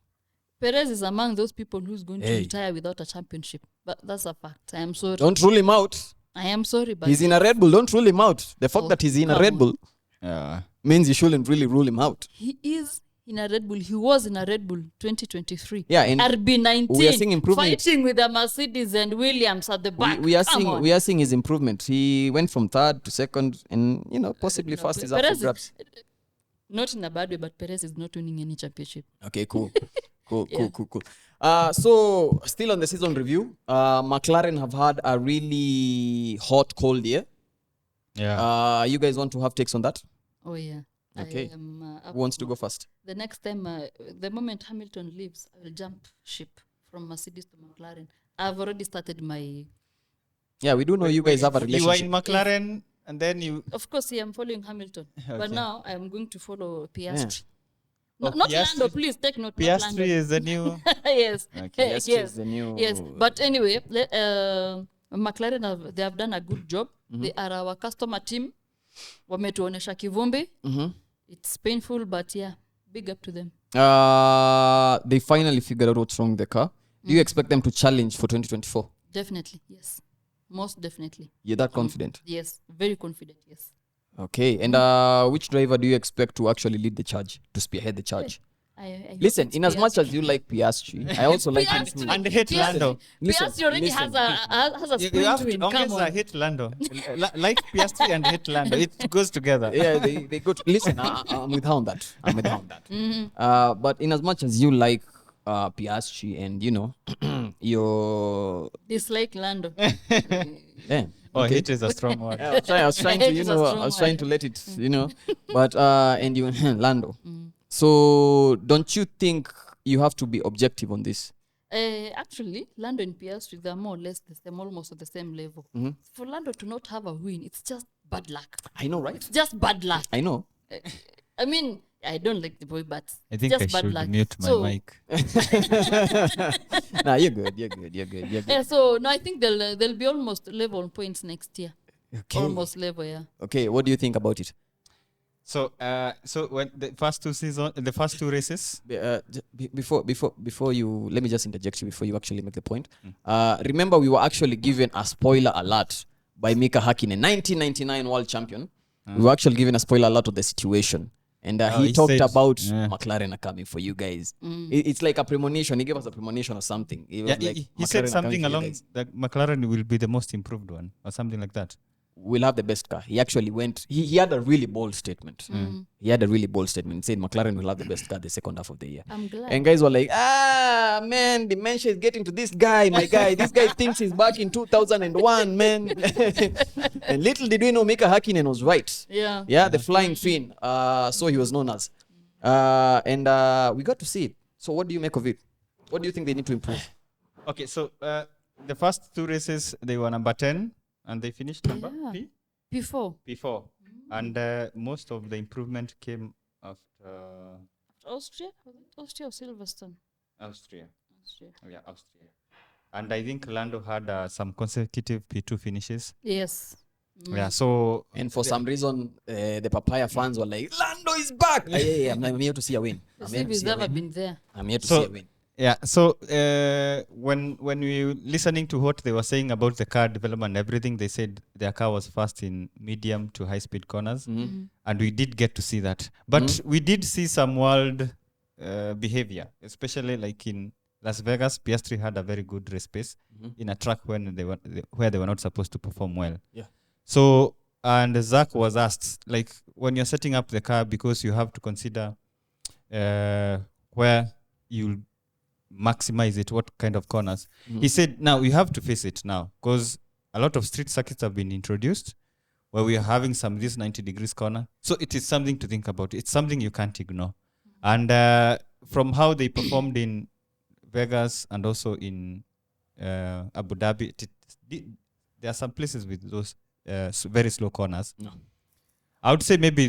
Perez is among those people who's going to Hey. retire without a championship. But that's a fact. I am sorry. Don't rule him out. I am sorry, but He's in a Red Bull. Don't rule him out. The fact Oh, that he's in a come Red on. Bull Yeah. means you shouldn't really rule him out. he is in a Red Bull. He was in a Red Bull 2023. Yeah, and RB19 we are seeing improvement. fighting with the Mercedes and Williams at the back. we are Come on. seeing his improvement. He went from third to second, and possibly No, first is up for Perez grabs. Not in a bad way, but Perez is not winning any championship. Okay, cool. Cool. Yeah. So still on the season review, McLaren have had a really hot, cold year. Yeah. You guys want to have takes on that? Oh yeah. Okay. I am, up Who wants to for- go first? The next time, the moment Hamilton leaves, I will jump ship from Mercedes to McLaren. I've already started my. Yeah, we do know you guys have a You were relationship. in McLaren, and then you. Of course, yeah, I'm following Hamilton, but Okay. now I'm going to follow Piastri. Oh, Not Piastri. Lando, please take note. not Piastri Lando. is the new. Yes. Okay, Piastri yes. is the new- Yes. But anyway, McLaren they have done a good job. They are our customer team. Wametuonesha kivumbi. It's painful, but yeah, big up to them. They finally figured out what's wrong with the car. Do you expect them to challenge for 2024? Definitely, yes. Most definitely. You're that confident? Yes, very confident, yes. Okay. And which driver do you expect to actually lead the charge, to spearhead the charge? I hope Listen, it's in as much Piastri. as you like Piastri, I also like him too. And hate Lando. Piastri already has a You sprint have win. to Come on. hate Lando. Like Piastri and hate Lando. It goes together. Yeah, they go to, listen, I'm with her on that. But in as much as you like Piastri and, your... Dislike Lando. Yeah. Oh, okay. hate is a strong word. I was trying to, Hate is a strong trying word. to let it, but, and you, Lando. So don't you think you have to be objective on this? Actually, Lando and Piastri, they're more or less the same, almost at the same level. For Lando to not have a win, it's just bad luck. I know, right? Just bad luck. I know. I mean, I don't like the boy, but I think just I bad should luck. mute my So, mic. Nah, you're good. Yeah, so no, I think they'll be almost level on points next year. Okay. Almost level, yeah. Okay, what do you think about it? So when the first two races. Before you, let me just interject you before you actually make the point. Remember, we were actually given a spoiler alert by Mika Hakkinen, 1999 world champion. We were actually given a spoiler alert of the situation. And he he talked said- about yeah. McLaren are coming for you guys. It's like a premonition. He gave us a premonition or something. It was Yeah, like, he McLaren said are coming something for you along guys. that McLaren will be the most improved one or something like that. We'll have the best car. He actually went, he had a really bold statement. He had a really bold statement. He said McLaren will have the best car the second half of the year. I'm glad. And guys were like, man, dementia is getting to this guy, my guy. This guy thinks he's back in 2001, man. And little did we know Mika Hakkinen was right. Yeah. Yeah, the flying Finn. So he was known as. And we got to see it. So what do you make of it? What do you think they need to improve? Okay, so the first two races, they were number 10 and they finished number Yeah. Before. P4. And most of the improvement came after Austria? Was it Austria or Silverstone? Austria. Austria. Oh, yeah, Austria. And I think Lando had some consecutive P2 finishes. Yes. Yeah, so And for some reason, the Papaya fans were like, Lando is back. Yeah, I'm here to see a win. I'm As here if to he's see a never win. been there. I'm here to So- see a win. yeah, so when we were listening to what they were saying about the car development and everything, they said their car was fast in medium to high speed corners, and we did get to see that. But we did see some wild behavior, especially like in Las Vegas. Piastri had a very good race pace in a track when where they were not supposed to perform well. Yeah. So and Zach was asked, like, when you're setting up the car, because you have to consider where you'll maximize it, what kind of corners. He said, now you have to face it now, because a lot of street circuits have been introduced where we are having some this 90 degrees corner. So it is something to think about. It's something you can't ignore. And from how they performed in Vegas and also in Abu Dhabi, there are some places with those very slow corners. No. I would say maybe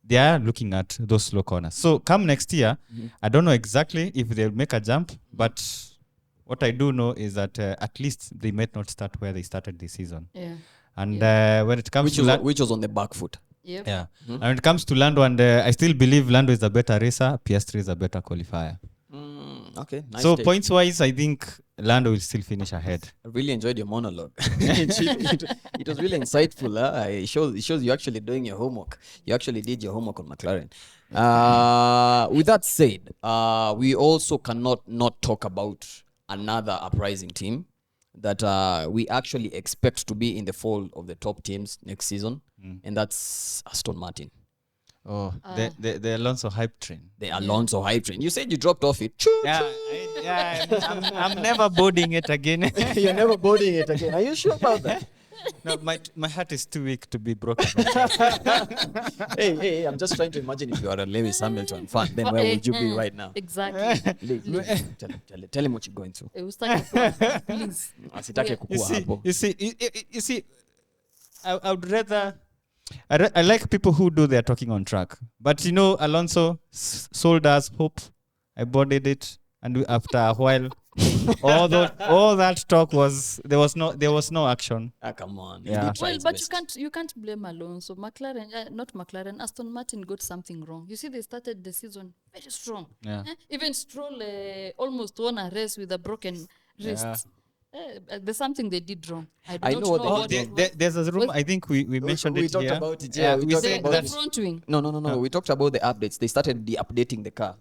they are looking at those slow corners. So come next year, I don't know exactly if they'll make a jump, but what I do know is that at least they might not start where they started this season. Yeah. And when it comes which was on the back foot. Yep. yeah, and when it comes to Lando, and I still believe Lando is a better racer, PS3 is a better qualifier. Okay, nice. So take. points wise, I think Lando will still finish ahead. I really enjoyed your monologue. it was really insightful. It shows you actually doing your homework. You actually did your homework on McLaren. With that said, we also cannot not talk about another uprising team that we actually expect to be in the fold of the top teams next season, and that's Aston Martin. Oh, the Alonso hype train. The Alonso hype train. You said you dropped off it. Choo, I'm never boarding it again. You're never boarding it again. Are you sure about that? No, my heart is too weak to be broken. hey, I'm just trying to imagine if you are a Lewis Hamilton fan, then where would you be right now? Exactly. Tell him what you're going through. Please. Asitake kukua hapo. You see, I would rather. I like people who do their talking on track. But you know, Alonso sold us hope. I boarded it, and after a while, all that talk was there was no action. Come on. Yeah. Well, but you can't blame Alonso. Not McLaren. Aston Martin got something wrong. You see, they started the season very strong. Yeah. Even Stroll almost won a race with a broken wrist. Yeah. There's something they did wrong. I don't know what know they what There's a room. I think we mentioned we it talked here. about it. Yeah, we talked the, about the it. front wing. No. We talked about the updates. They started updating the car.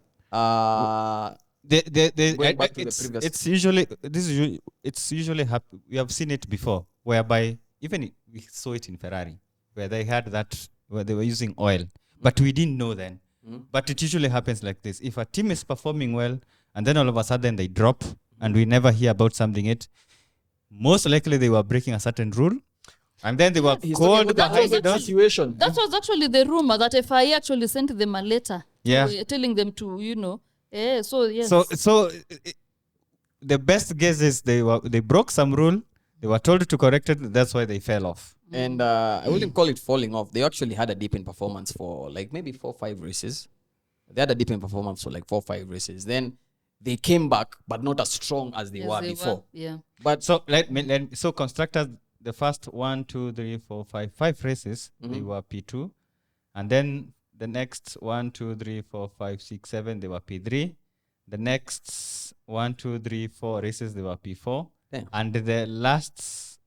Going back to the previous. It's usually we have seen it before, whereby even we saw it in Ferrari, where they had that where they were using oil, but we didn't know then. But it usually happens like this: if a team is performing well, and then all of a sudden they drop, and we never hear about something, most likely they were breaking a certain rule, and then they were called behind the doors. Situation. That was actually the rumor that FIA actually sent them a letter telling them to, so yes. So the best guess is they broke some rule, they were told to correct it, that's why they fell off. And I wouldn't call it falling off. They actually had a dip in performance for like maybe 4 or 5 races. They had a dip in performance for like 4 or 5 races. Then they came back, but not as strong as they were before. Yeah. But So so constructors, the first 1, 2, 3, 4, 5 races, they were P2, and then the next 1, 2, 3, 4, 5, 6, 7, they were P3. The next 1, 2, 3, 4 races, they were P4, and the last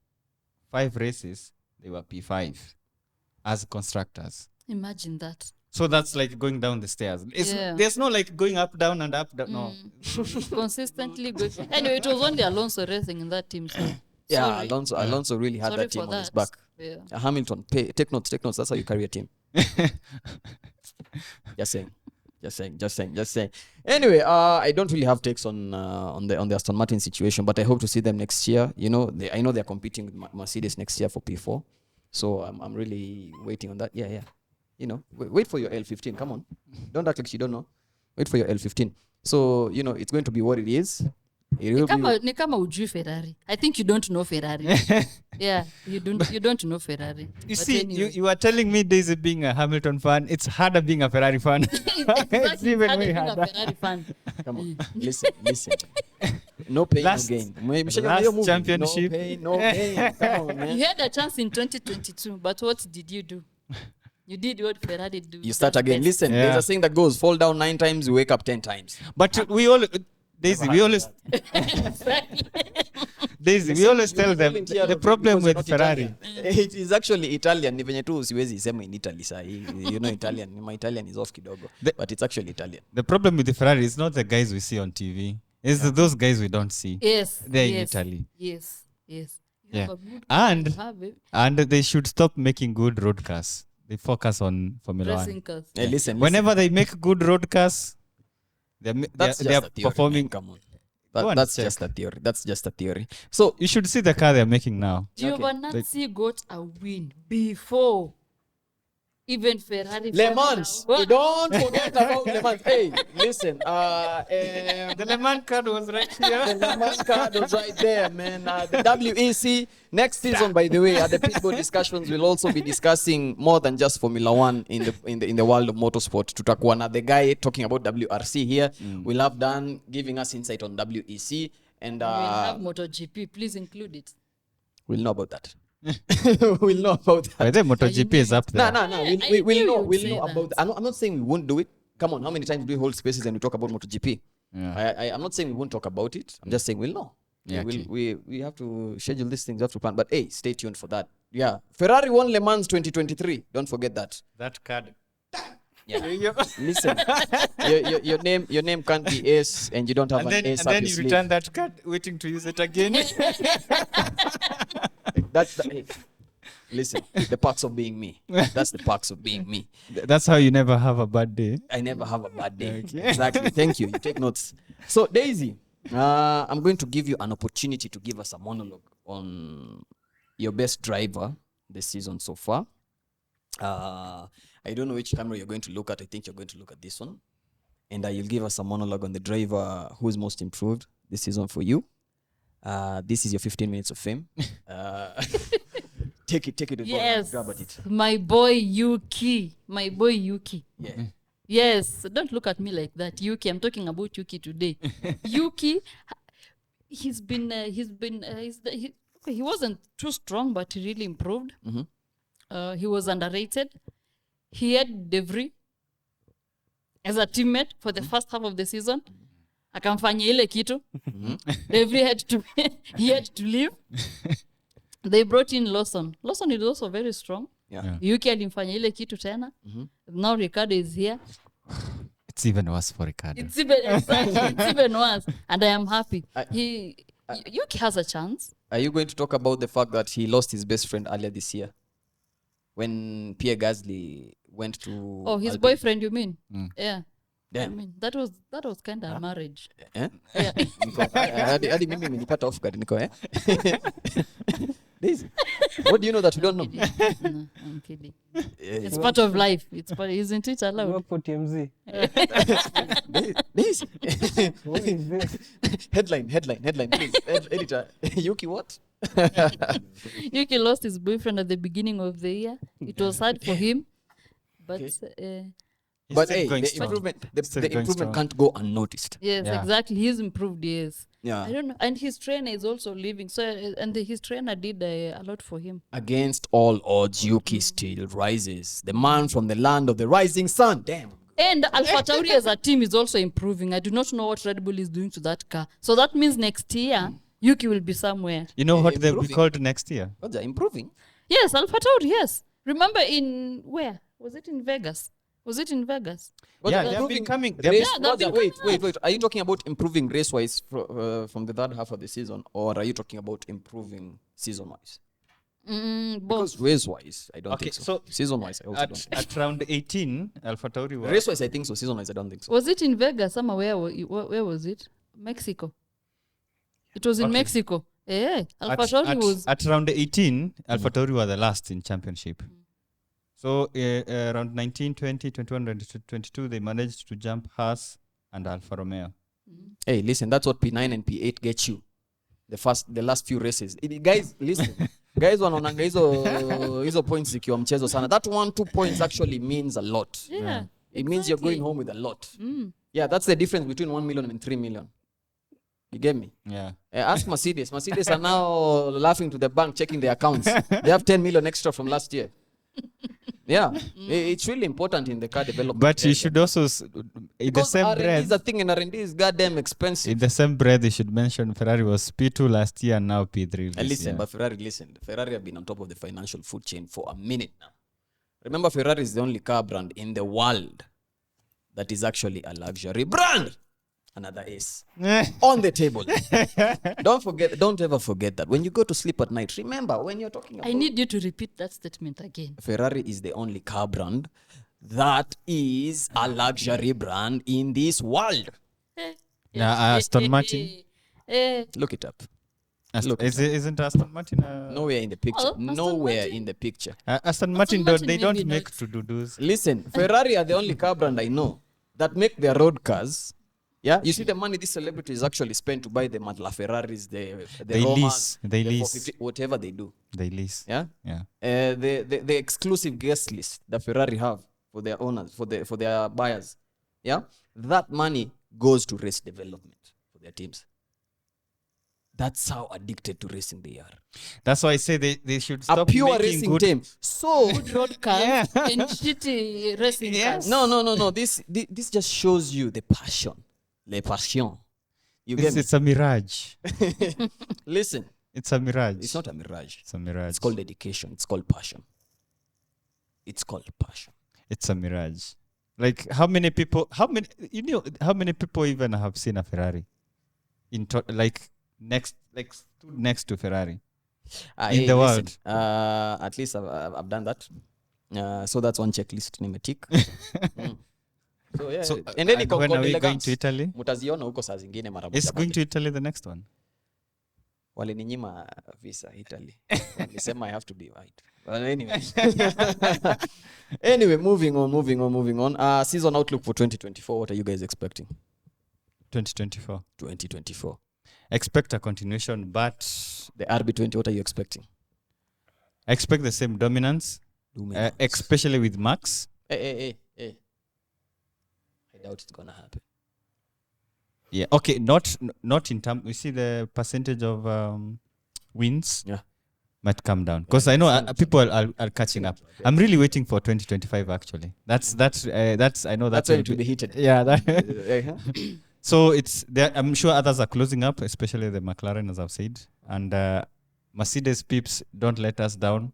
5 races, they were P5 as constructors. Imagine that. So that's like going down the stairs. There's no like going up, down, and up, down. No. Consistently good. Anyway, it was only Alonso racing in that team. So yeah, sorry. Alonso really had Sorry that team for on his that. back. Yeah. Hamilton, take notes. That's how you carry a team. Just saying. Anyway, I don't really have takes on the Aston Martin situation, but I hope to see them next year. I know they're competing with Mercedes next year for P4, so I'm really waiting on that. Yeah. Wait for your L15. Come on, don't act like you don't know. Wait for your L15. So it's going to be what it is. Ni kama ujui Ferrari. I think you don't know Ferrari. Yeah, you don't know Ferrari. You But see, anyway. you are telling me Daisy being a Hamilton fan, it's harder being a Ferrari fan. It's even way being a harder. Ferrari fan. Come on, listen. No pain, Last no gain. championship. No pain. Come on, man. You had a chance in 2022, but what did you do? You did what Ferrari do. You start again. Best. Listen, Yeah. there's a saying that goes: fall down 9 times, you wake up 10 times. But we always tell them the problem with Ferrari. It is actually Italian. Ni venye tu siwezi sema in Italy sahi. Italian. My Italian is off kidogo. But it's actually Italian. The problem with the Ferrari is not the guys we see on TV. It's those guys we don't see. Yes. They're in yes, Italy. Yes. You Yeah. have a good car, you have it. And they should stop making good road cars. They focus on Formula Racing 1. cars. Hey, listen. Whenever they make good road cars, they're That's just they're a theory. performing. Man, come on. Go and That's check. just a theory. That's just a theory. So You should see the car they're making now. Giovanazzi got a win before. Even Ferrari. Le Mans. What? Don't forget about Le Mans. Hey, listen. The Le Mans card was right here. The Le Mans card was right there, man. The WEC next season, by the way, at the Pitboard discussions, we'll also be discussing more than just Formula One in the world of motorsport. Tutakuwa na the guy talking about WRC here. We'll have Dan giving us insight on WEC, and We'll have MotoGP. Please include it. we'll know about that. We'll know about that. By the MotoGP is up there. No. I We'll knew know. you'd We'll say know that. about. I'm not saying we won't do it. Come on, how many times do we hold spaces and we talk about MotoGP? Yeah. I'm not saying we won't talk about it. I'm just saying we'll know. Yeah, We have to schedule these things. We have to plan. But hey, stay tuned for that. Yeah, Ferrari won Le Mans 2023. Don't forget that. That card. Yeah. Listen, your name can't be Ace, and you don't have And an then, Ace and up then your you sleeve. return that card, waiting to use it again. That's the, hey, listen, the perks of being me. That's the perks of being me. That's how you never have a bad day. I never have a bad day. Exactly. Thank you. You take notes. So, Daisy, I'm going to give you an opportunity to give us a monologue on your best driver this season so far. I don't know which camera you're going to look at. I think you're going to look at this one. And you'll give us a monologue on the driver who's most improved this season for you. This is your 15 minutes of fame. Take it to the Yes. grab at it. My boy Yuki. Yeah. Yes. Don't look at me like that. Yuki. I'm talking about Yuki today. Yuki, he wasn't too strong, but he really improved. He was underrated. He had Devry as a teammate for the first half of the season. Akamfanya ile kitu. Devry had to leave. They brought in Lawson. Lawson is also very strong. Yeah. Yuki alimfanya ile kitu tena. Now Ricardo is here. It's even worse for Ricardo. It's even worse. And I am happy. Yuki has a chance. Are you going to talk about the fact that he lost his best friend earlier this year? When Pierre Gasly went to... Oh, his Alpine? boyfriend, you mean? Yeah. Damn. I mean, that was kind of a marriage. Eh? Yeah. Hadi mimi imenipata off guard niko Daisy, what do you know that we don't know? No, I'm kidding. It's part of life. Isn't it You allowed? work for TMZ. Daisy. What is this? Headline, please. Editor, Yuki what? Yuki lost his boyfriend at the beginning of the year. It was hard for him. But But still hey, going the strong. improvement, Still the going improvement strong. can't go unnoticed. yes, Yeah. exactly. He's improved, yes. Yeah. I don't know. And his trainer is also leaving. So, his trainer did a lot for him. Against all odds, Yuki still rises. The man from the land of the rising sun. Damn. And Alpha Tauri as a team is also improving. I do not know what Red Bull is doing to that car. So that means next year, Yuki will be somewhere. You know what they'll be Improving. called next year? But they're improving. Yes, Alpha Tauri, yes. Remember where? Was it in Vegas? But Yeah, they're they have been improving coming. Race, Yeah, they've been wait. Are you talking about improving race-wise from the third half of the season, or are you talking about improving season-wise? Both. Because race-wise, I don't Okay, think so. so Season-wise, I also don't. At round 18, Alpha Tauri was... Race-wise, I think so. Season-wise, I don't think so. Was it in Vegas? Where was it? Mexico. It was in Okay. Mexico. Yeah. Alpha Tauri was... At round 18, Alpha Tauri were the last in championship. So around 19, 20, 21, 22, they managed to jump Haas and Alfa Romeo. Hey, listen, that's what P9 and P8 get you. The last few races. Guys, listen. Guys wanaonanga hizo points zikiwa mchezo sana. That 1-2 points actually means a lot. Yeah. It means you're going home with a lot. Yeah, that's the difference between 1 million and 3 million. You get me? Yeah. Ask Mercedes. Mercedes are now laughing to the bank, checking their accounts. They have 10 million extra from last year. Yeah, it's really important in the car development. But you area. should also, in the Because same R&D is breath, a thing, and R&D is goddamn expensive. in the same breath, you should mention Ferrari was P2 last year and now P3 this Listen, year. but Ferrari have been on top of the financial food chain for a minute now. Remember, Ferrari is the only car brand in the world that is actually a luxury brand. Another ace on the table. Don't ever forget that. When you go to sleep at night, remember when you're talking about I need you to repeat that statement again. Ferrari is the only car brand that is a luxury brand in this world. Yeah, Aston Martin. Look it up. Look, Isn't Aston Martin? nowhere in the picture. Aston Nowhere Martin- in the picture. Aston Martin, Martin they don't maybe make not. to-dos. Listen, Ferrari are the only car brand I know that make their road cars. Yeah, you see the money these celebrities actually spend to buy the Matla Ferraris, the They Romas, lease. They the lease. 450, whatever they do. They lease. Yeah, Yeah. the exclusive guest list that Ferrari have for their owners, for their buyers. Yeah, that money goes to race development for their teams. That's how addicted to racing they are. That's why I say they should A stop pure making racing good. team. So Road cars and shitty racing cars. no. This just shows you the passion, le passion. You get me? It's a mirage. Listen, It's a mirage. it's not a mirage. It's a mirage. It's called dedication. It's called passion. It's called passion. It's a mirage. Like how many people? How many people even have seen a Ferrari? Stood next to Ferrari. In the world. At least I've done that. So that's one checklist nimetik. So yeah. So, and then and when are we going to Italy? mutaziona huko saa zingine mara Is moja going pale. to Italy the next one? Walininyima visa Italy. Walisema I have to be white. But anyway. Anyway, moving on. Season outlook for 2024. What are you guys expecting? 2024. 2024. Expect a continuation, but The RB20, what are you expecting? I expect the same dominance, especially with Max. Hey. I doubt it's gonna happen. Yeah. Okay. Not in terms. You see the percentage of wins. Yeah. Might come down because I know people are catching up. I'm really waiting for 2025. Actually, that's I know That's that's going to be heated. Yeah. That Uh-huh. So it's there. I'm sure others are closing up, especially the McLaren, as I've said, and Mercedes peeps. Don't let us down.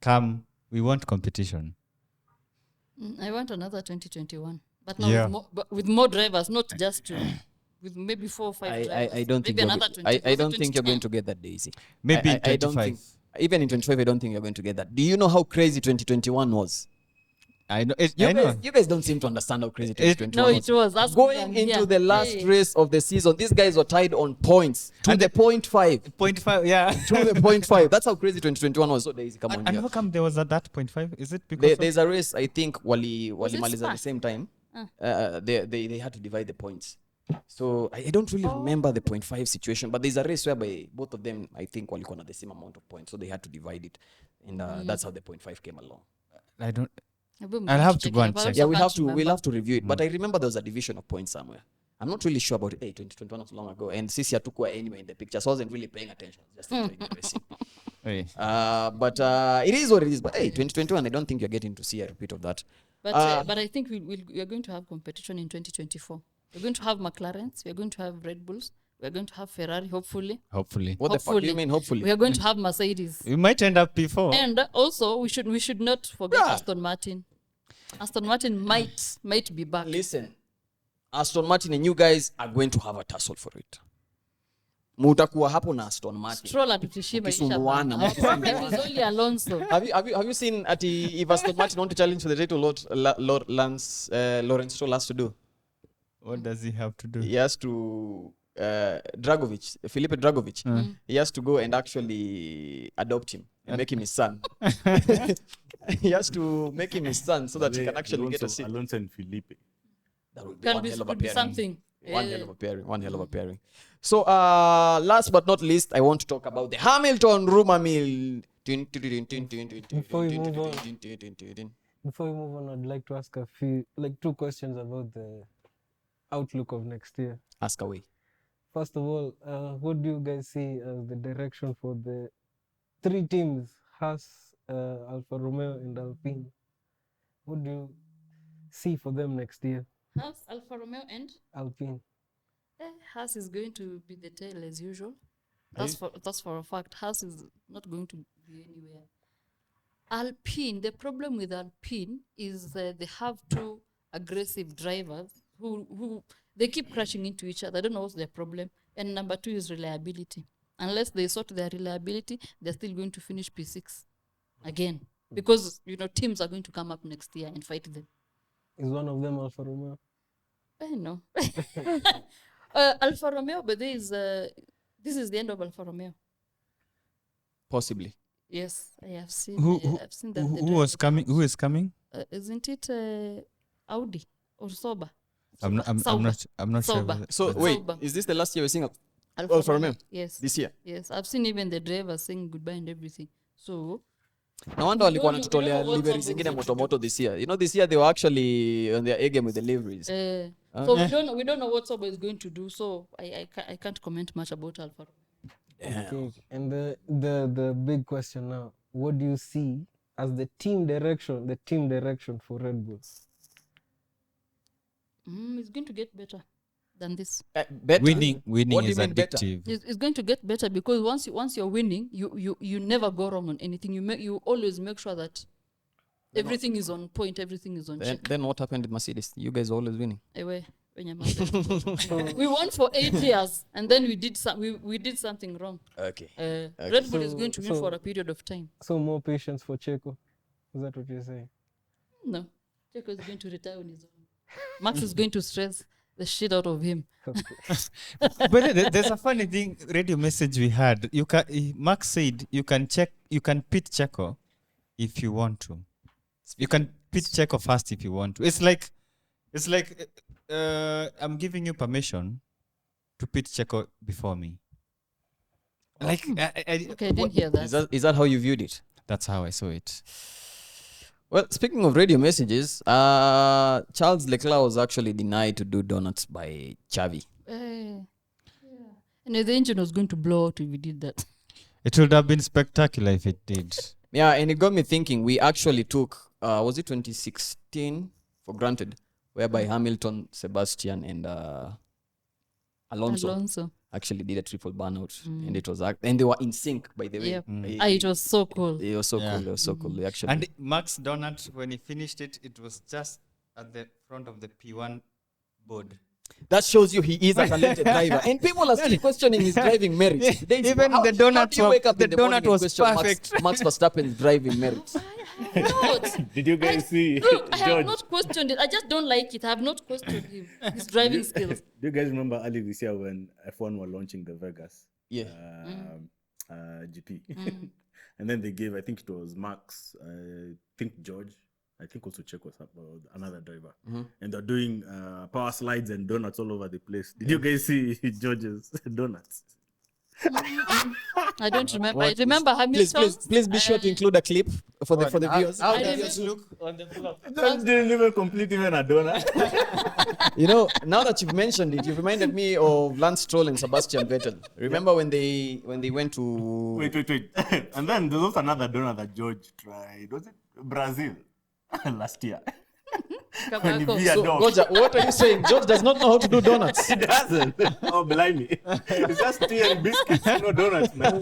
Come, we want competition. I want another 2021, but now Yeah. with more drivers, not just two, with maybe 4 or 5 drivers. I don't think maybe you're another go- 20. I don't think you're going to get that, Daisy. Maybe in I don't 25. think, even in 25, I don't think you're going to get that. Do you know how crazy 2021 was? I know. You guys don't seem to understand how crazy 2021 No, was. it was. That's Going into the last race of the season, these guys were tied on points to And the point 5. 0.5. Yeah. To the point 5. That's how crazy 2021 was. So Daisy, come on And here. how come there was that 0.5? Is it because There's a race, I think, Wali it Maliza at the Spa? same time. They had to divide the points. So I don't really remember the 0.5 situation, but there's a race whereby both of them, I think, walikuwa na the same amount of points. So they had to divide it. And that's how the 0.5 came along. I don't. I'll have to go and check. Yeah, we'll have to review it. But I remember there was a division of points somewhere. I'm not really sure about it. 2021 was long ago. And Sisi Atukwa anyway in the picture. So I wasn't really paying attention. Just enjoying the racing. Hey. But it is what it is. But hey, 2021, I don't think you're getting to see a repeat of that. But I think we are going to have competition in 2024. We're going to have McLarens. We're going to have Red Bulls. We're going to have Ferrari, hopefully. Hopefully. What the fuck do you mean, hopefully? We are going to have Mercedes. We might end up before. And also, we should not forget Aston Martin. Aston Martin might be back. Listen, Aston Martin and you guys are going to have a tussle for it. Mutakuwa hapo na Aston Martin. Stroll atutishima Ukisumbuana, Our problem is only Alonso. Have you seen if Aston Martin want to challenge for the title, what Lawrence Stroll has to do? What does he have to do? He has to Felipe Dragovic. He has to go and actually adopt him and make him his son. He has to make him his son so that he can actually get a seat. Alonso and Felipe. That would be Can one be, hell of a could be pairing. something. One hell of a pairing. So, last but not least, I want to talk about the Hamilton rumor mill. Before we move on, I'd like to ask two questions about the outlook of next year. Ask away. First of all, what do you guys see as the direction for the 3 teams, Haas, Alfa Romeo and Alpine? What do you see for them next year? Haas, Alfa Romeo and Alpine. Haas is going to be the tail as usual. That's for a fact. Haas is not going to be anywhere. Alpine, the problem with Alpine is they have 2 aggressive drivers who they keep crashing into each other. I don't know what's their problem. And number 2 is reliability. Unless they sort their reliability, they're still going to finish P6 again. Because, teams are going to come up next year and fight them. Is one of them Alfa Romeo? I know. Alfa Romeo, but there This is the end of Alfa Romeo. Possibly. Yes, I have seen. I've seen that. Who was coming? Who is coming? Isn't it Audi or Sauber? I'm not sure. Sauber. So But wait, Sauber. is this the last year we're seeing Alfa Romeo? Yes. This year? Yes, I've seen even the driver saying goodbye and everything. So No wonder walikuwa don't wanatutolea know what liveries Sauber zingine is moto moto this year. You know, this year they were actually on their A game with the liveries. so we don't know what Sauber is going to do. So I can't comment much about Alfa Romeo. Okay. And the big question now, what do you see as the team direction for Red Bull? It's going to get better than this. Better? Winning What do you is mean better? addictive. It's going to get better because once you're winning, you never go wrong on anything. You always make sure that everything is on point, everything is on check. Then what happened with Mercedes? You guys are always winning. Anyway, we won for 8 years and then we did something wrong. Okay. Red Bull is So- going to win so- for a period of time. So more patience for Checo. Is that what you're saying? No, Checo is going to retire on his own. Max is going to stress the shit out of him. But there's a funny thing. Radio message we had. Max said you can pit Checo if you want to. You can pit Checo first if you want to. It's like I'm giving you permission to pit Checo before me. Like Okay, I didn't hear that. Is that how you viewed it? that's how I saw it. Well, speaking of radio messages, Charles Leclerc was actually denied to do donuts by Xavi. Yeah. And the engine was going to blow out if we did that. It would have been spectacular if it did. Yeah, and it got me thinking. We actually took, was it 2016 for granted, whereby Hamilton, Sebastian, and Alonso actually did a triple burnout, and it was and they were in sync, by the way. Yep. It was so cool. It was so Yeah. cool. It was so cool. They actually. And Max Donut, when he finished it, it was just at the front of the P1 board. That shows you he is a talented driver, and people are still questioning his driving merits. Even the donut how do you wake up the in the morning donut and was question perfect. Max Verstappen's driving merits? Not. Did you guys see Look, I have George? not questioned it. I just don't like it. I have not questioned him. His driving skills. Do you guys remember early this year when F1 were launching the Vegas Yeah. GP? And then they gave, I think it was Max, I think George, I think also Checo was another driver. And they're doing power slides and donuts all over the place. Did you guys see George's donuts? I don't remember. I remember Hamilton. Please be sure to include a clip for the viewers. How I does didn't- it look on the floor? George didn't even complete even a donut. You know, now that you've mentioned it, you've reminded me of Lance Stroll and Sebastian Vettel. Remember when they went to Wait. And then there was another donut that George tried. Was it Brazil last year? When he Kabako. beat a So, dog. Goja, what are you saying? George does not know how to do donuts. He doesn't. Oh, blimey. It's just tea and biscuits, no donuts, man.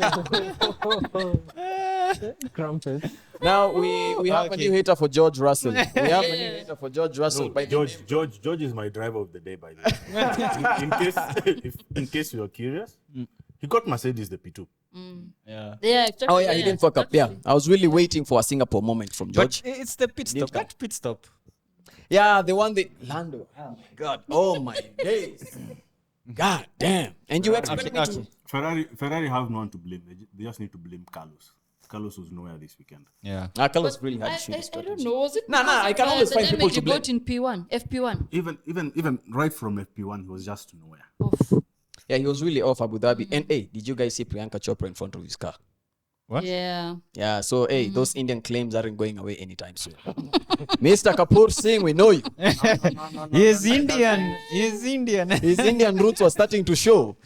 Crumpet. Now we have a new hater for George Russell. We have a new hater for George Russell. No, by the name- George is my driver of the day, by the way. in case you are curious, he got Mercedes the P2. Yeah. Yeah, exactly. Oh yeah, he didn't fuck up. Yeah, I was really waiting for a Singapore moment from George. But it's the pit Didn't stop. come. That pit stop. Yeah, the one Lando. Oh my God. Oh my days. God damn. And you expect me to? Ferrari have no one to blame. They just need to blame Carlos. Carlos was nowhere this weekend. Yeah. Carlos really had I, to shoot his I don't strategy. know. Was it? Nah, I can always the find people damage to he blame. got in P1, FP1. Even right from FP1, he was just nowhere. Oof. Yeah, he was really off Abu Dhabi. And hey, did you guys see Priyanka Chopra in front of his car? What? Yeah. Yeah, so hey, those Indian claims aren't going away anytime soon. Mr. Kapoor Singh, we know you. He is Indian. He is Indian. His Indian roots were starting to show.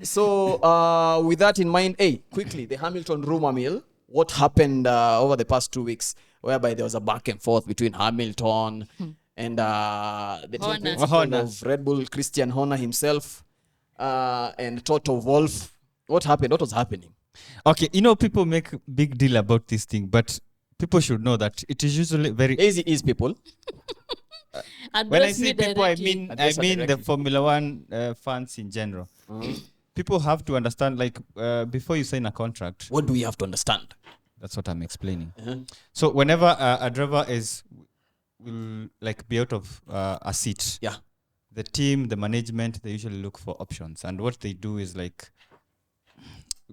So, with that in mind, hey, quickly, the Hamilton rumor mill. What happened over the past 2 weeks, whereby there was a back and forth between Hamilton and the team Horner. principal Horner. of Red Bull, Christian Horner himself, and Toto Wolff. What happened? What was happening? Okay, people make big deal about this thing, but people should know that it is usually very. Easy is people. When I Address me say people, I directly. mean Address her the directly. Formula One fans in general. People have to understand, like, before you sign a contract. What do we have to understand? That's what I'm explaining. So whenever a driver will like be out of a seat, Yeah. the team, the management, they usually look for options, and what they do is like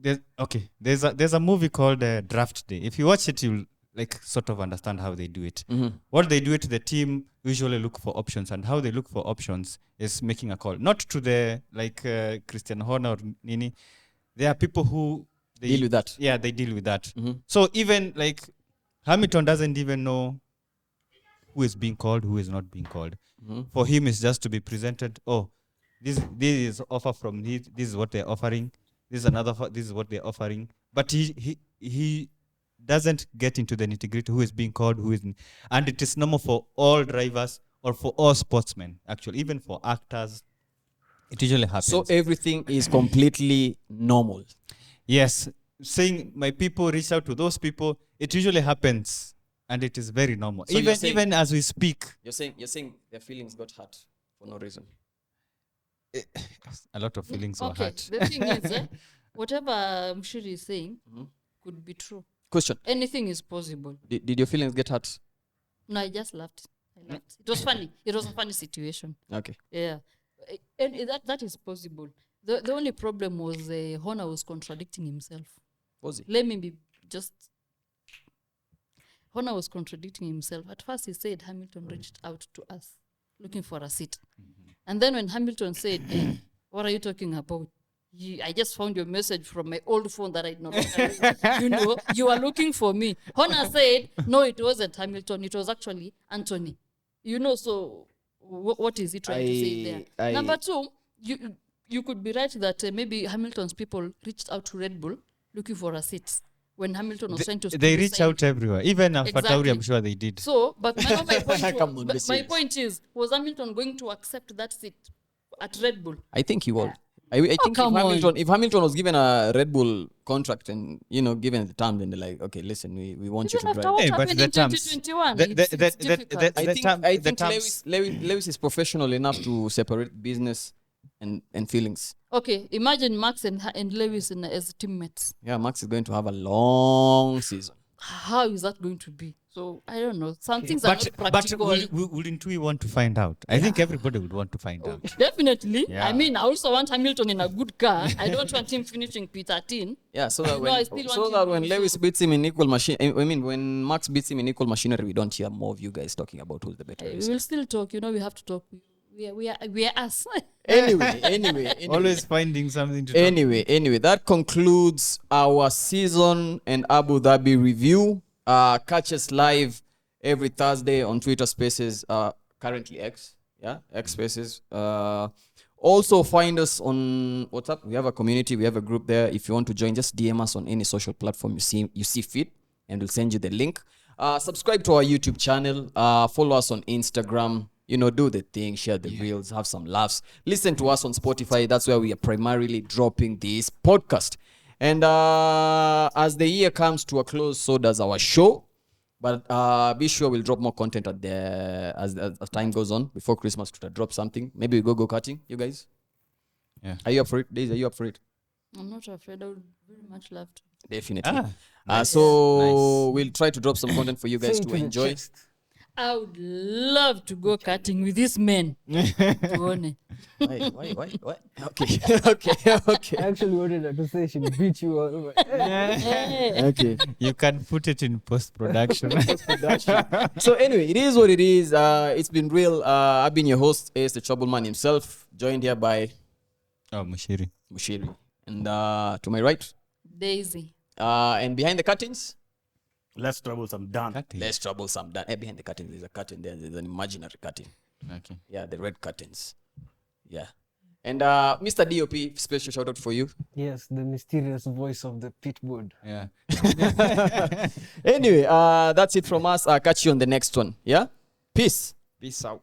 there's a movie called Draft Day. If you watch it, you'll like sort of understand how they do it. Mhm. What they do it, the team usually look for options, and how they look for options is making a call, not to the like Christian Horner or Nini. There are people who they Deal with that. Yeah, they deal with that. Mhm. So even like Hamilton doesn't even know who is being called, who is not being called. Mhm. For him, it's just to be presented. Oh, this is offer from this. This is what they're offering. This is another. This is what they're offering. But he doesn't get into the nitty-gritty. Who is being called? Who isn't? And it is normal for all drivers or for all sportsmen. Actually, even for actors, it usually happens. So everything is completely normal. Yes, saying my people reach out to those people, it usually happens, and it is very normal. So you're saying- Even as we speak, You're saying their feelings got hurt for no reason. a lot of feelings were Okay, hurt. the thing is, whatever Muchiri is saying Mhm. could be true. Question: Anything is possible. Did your feelings get hurt? No, I just laughed. I laughed. It was funny. It was a funny situation. Okay. Yeah, and that is possible. The only problem was Horner was contradicting himself. Was it? Let me be just. Horner was contradicting himself. At first, he said Hamilton reached out to us looking for a seat. And then when Hamilton said, "Hey, what are you talking about? I just found your message from my old phone that I no longer you are looking for me." Horner said, "No, it wasn't Hamilton. It was actually Anthony." So what is he trying to say there? Number two, you could be right that maybe Hamilton's people reached out to Red Bull looking for a seat when Hamilton was trying to. They reach out everywhere. Even Exactly. Fatauri, I'm sure they did. So, but my point, Come on, be my serious. point is, was Hamilton going to accept that seat at Red Bull? I think he would. I think come on. if Hamilton was given a Red Bull contract and given the terms, then they're like, okay, listen, we want you Even to after drive. what Hey, but happened the in terms- 2021, the- it's the- difficult. the- I the think terms- Lewis is professional enough to separate business and feelings. Okay, imagine Max and Lewis as teammates. Yeah, Max is going to have a long season. How is that going to be? So I don't know. Some things are not But practical. wouldn't we want to find out? I think everybody would want to find out. Definitely. Yeah. I mean, I also want Hamilton in a good car. I don't want him finishing P13. Yeah, so that No, I still want him when to- Lewis beats him in equal machine, I mean when Max beats him in equal machinery, we don't hear more of you guys talking about who's the better We racer. will still talk. We have to talk. We are us. Anyway. Always finding something to talk. Anyway, that concludes our season and Abu Dhabi review. Catch us live every Thursday on Twitter Spaces, currently X, X Spaces. Also find us on WhatsApp. We have a community, we have a group there. If you want to join, just DM us on any social platform you see fit, and we'll send you the link. Subscribe to our YouTube channel. Follow us on Instagram. Do the thing, share the reels, have some laughs. Listen to us on Spotify. That's where we are primarily dropping this podcast. And as the year comes to a close, so does our show. But be sure we'll drop more content as time goes on. Before Christmas, to drop something. Maybe we go karting, you guys. Yeah. Are you up for it? Daisy, are you up for it? I'm not afraid. I would very much love to. Definitely. Ah, So we'll try to drop some content for you guys Sing to the enjoy. chest. I would love to go karting with these men. Tuone. Why? Okay. I actually wanted her to say she beat you all. Okay. You can put it in post-production. So anyway, it is what it is. It's been real. I've been your host, Ace the Troubleman himself, joined here by Oh, Muchiri. Muchiri. And to my right, Daisy. and behind the curtains, Less troublesome, done. less troublesome. Behind the curtain, there's a curtain there. There's an imaginary curtain. Okay. Yeah, the red curtains. Yeah. And Mr. DOP, special shout out for you. Yes, the mysterious voice of the pitboard. Yeah. Anyway, that's it from us. I'll catch you on the next one. Yeah? Peace. Peace out.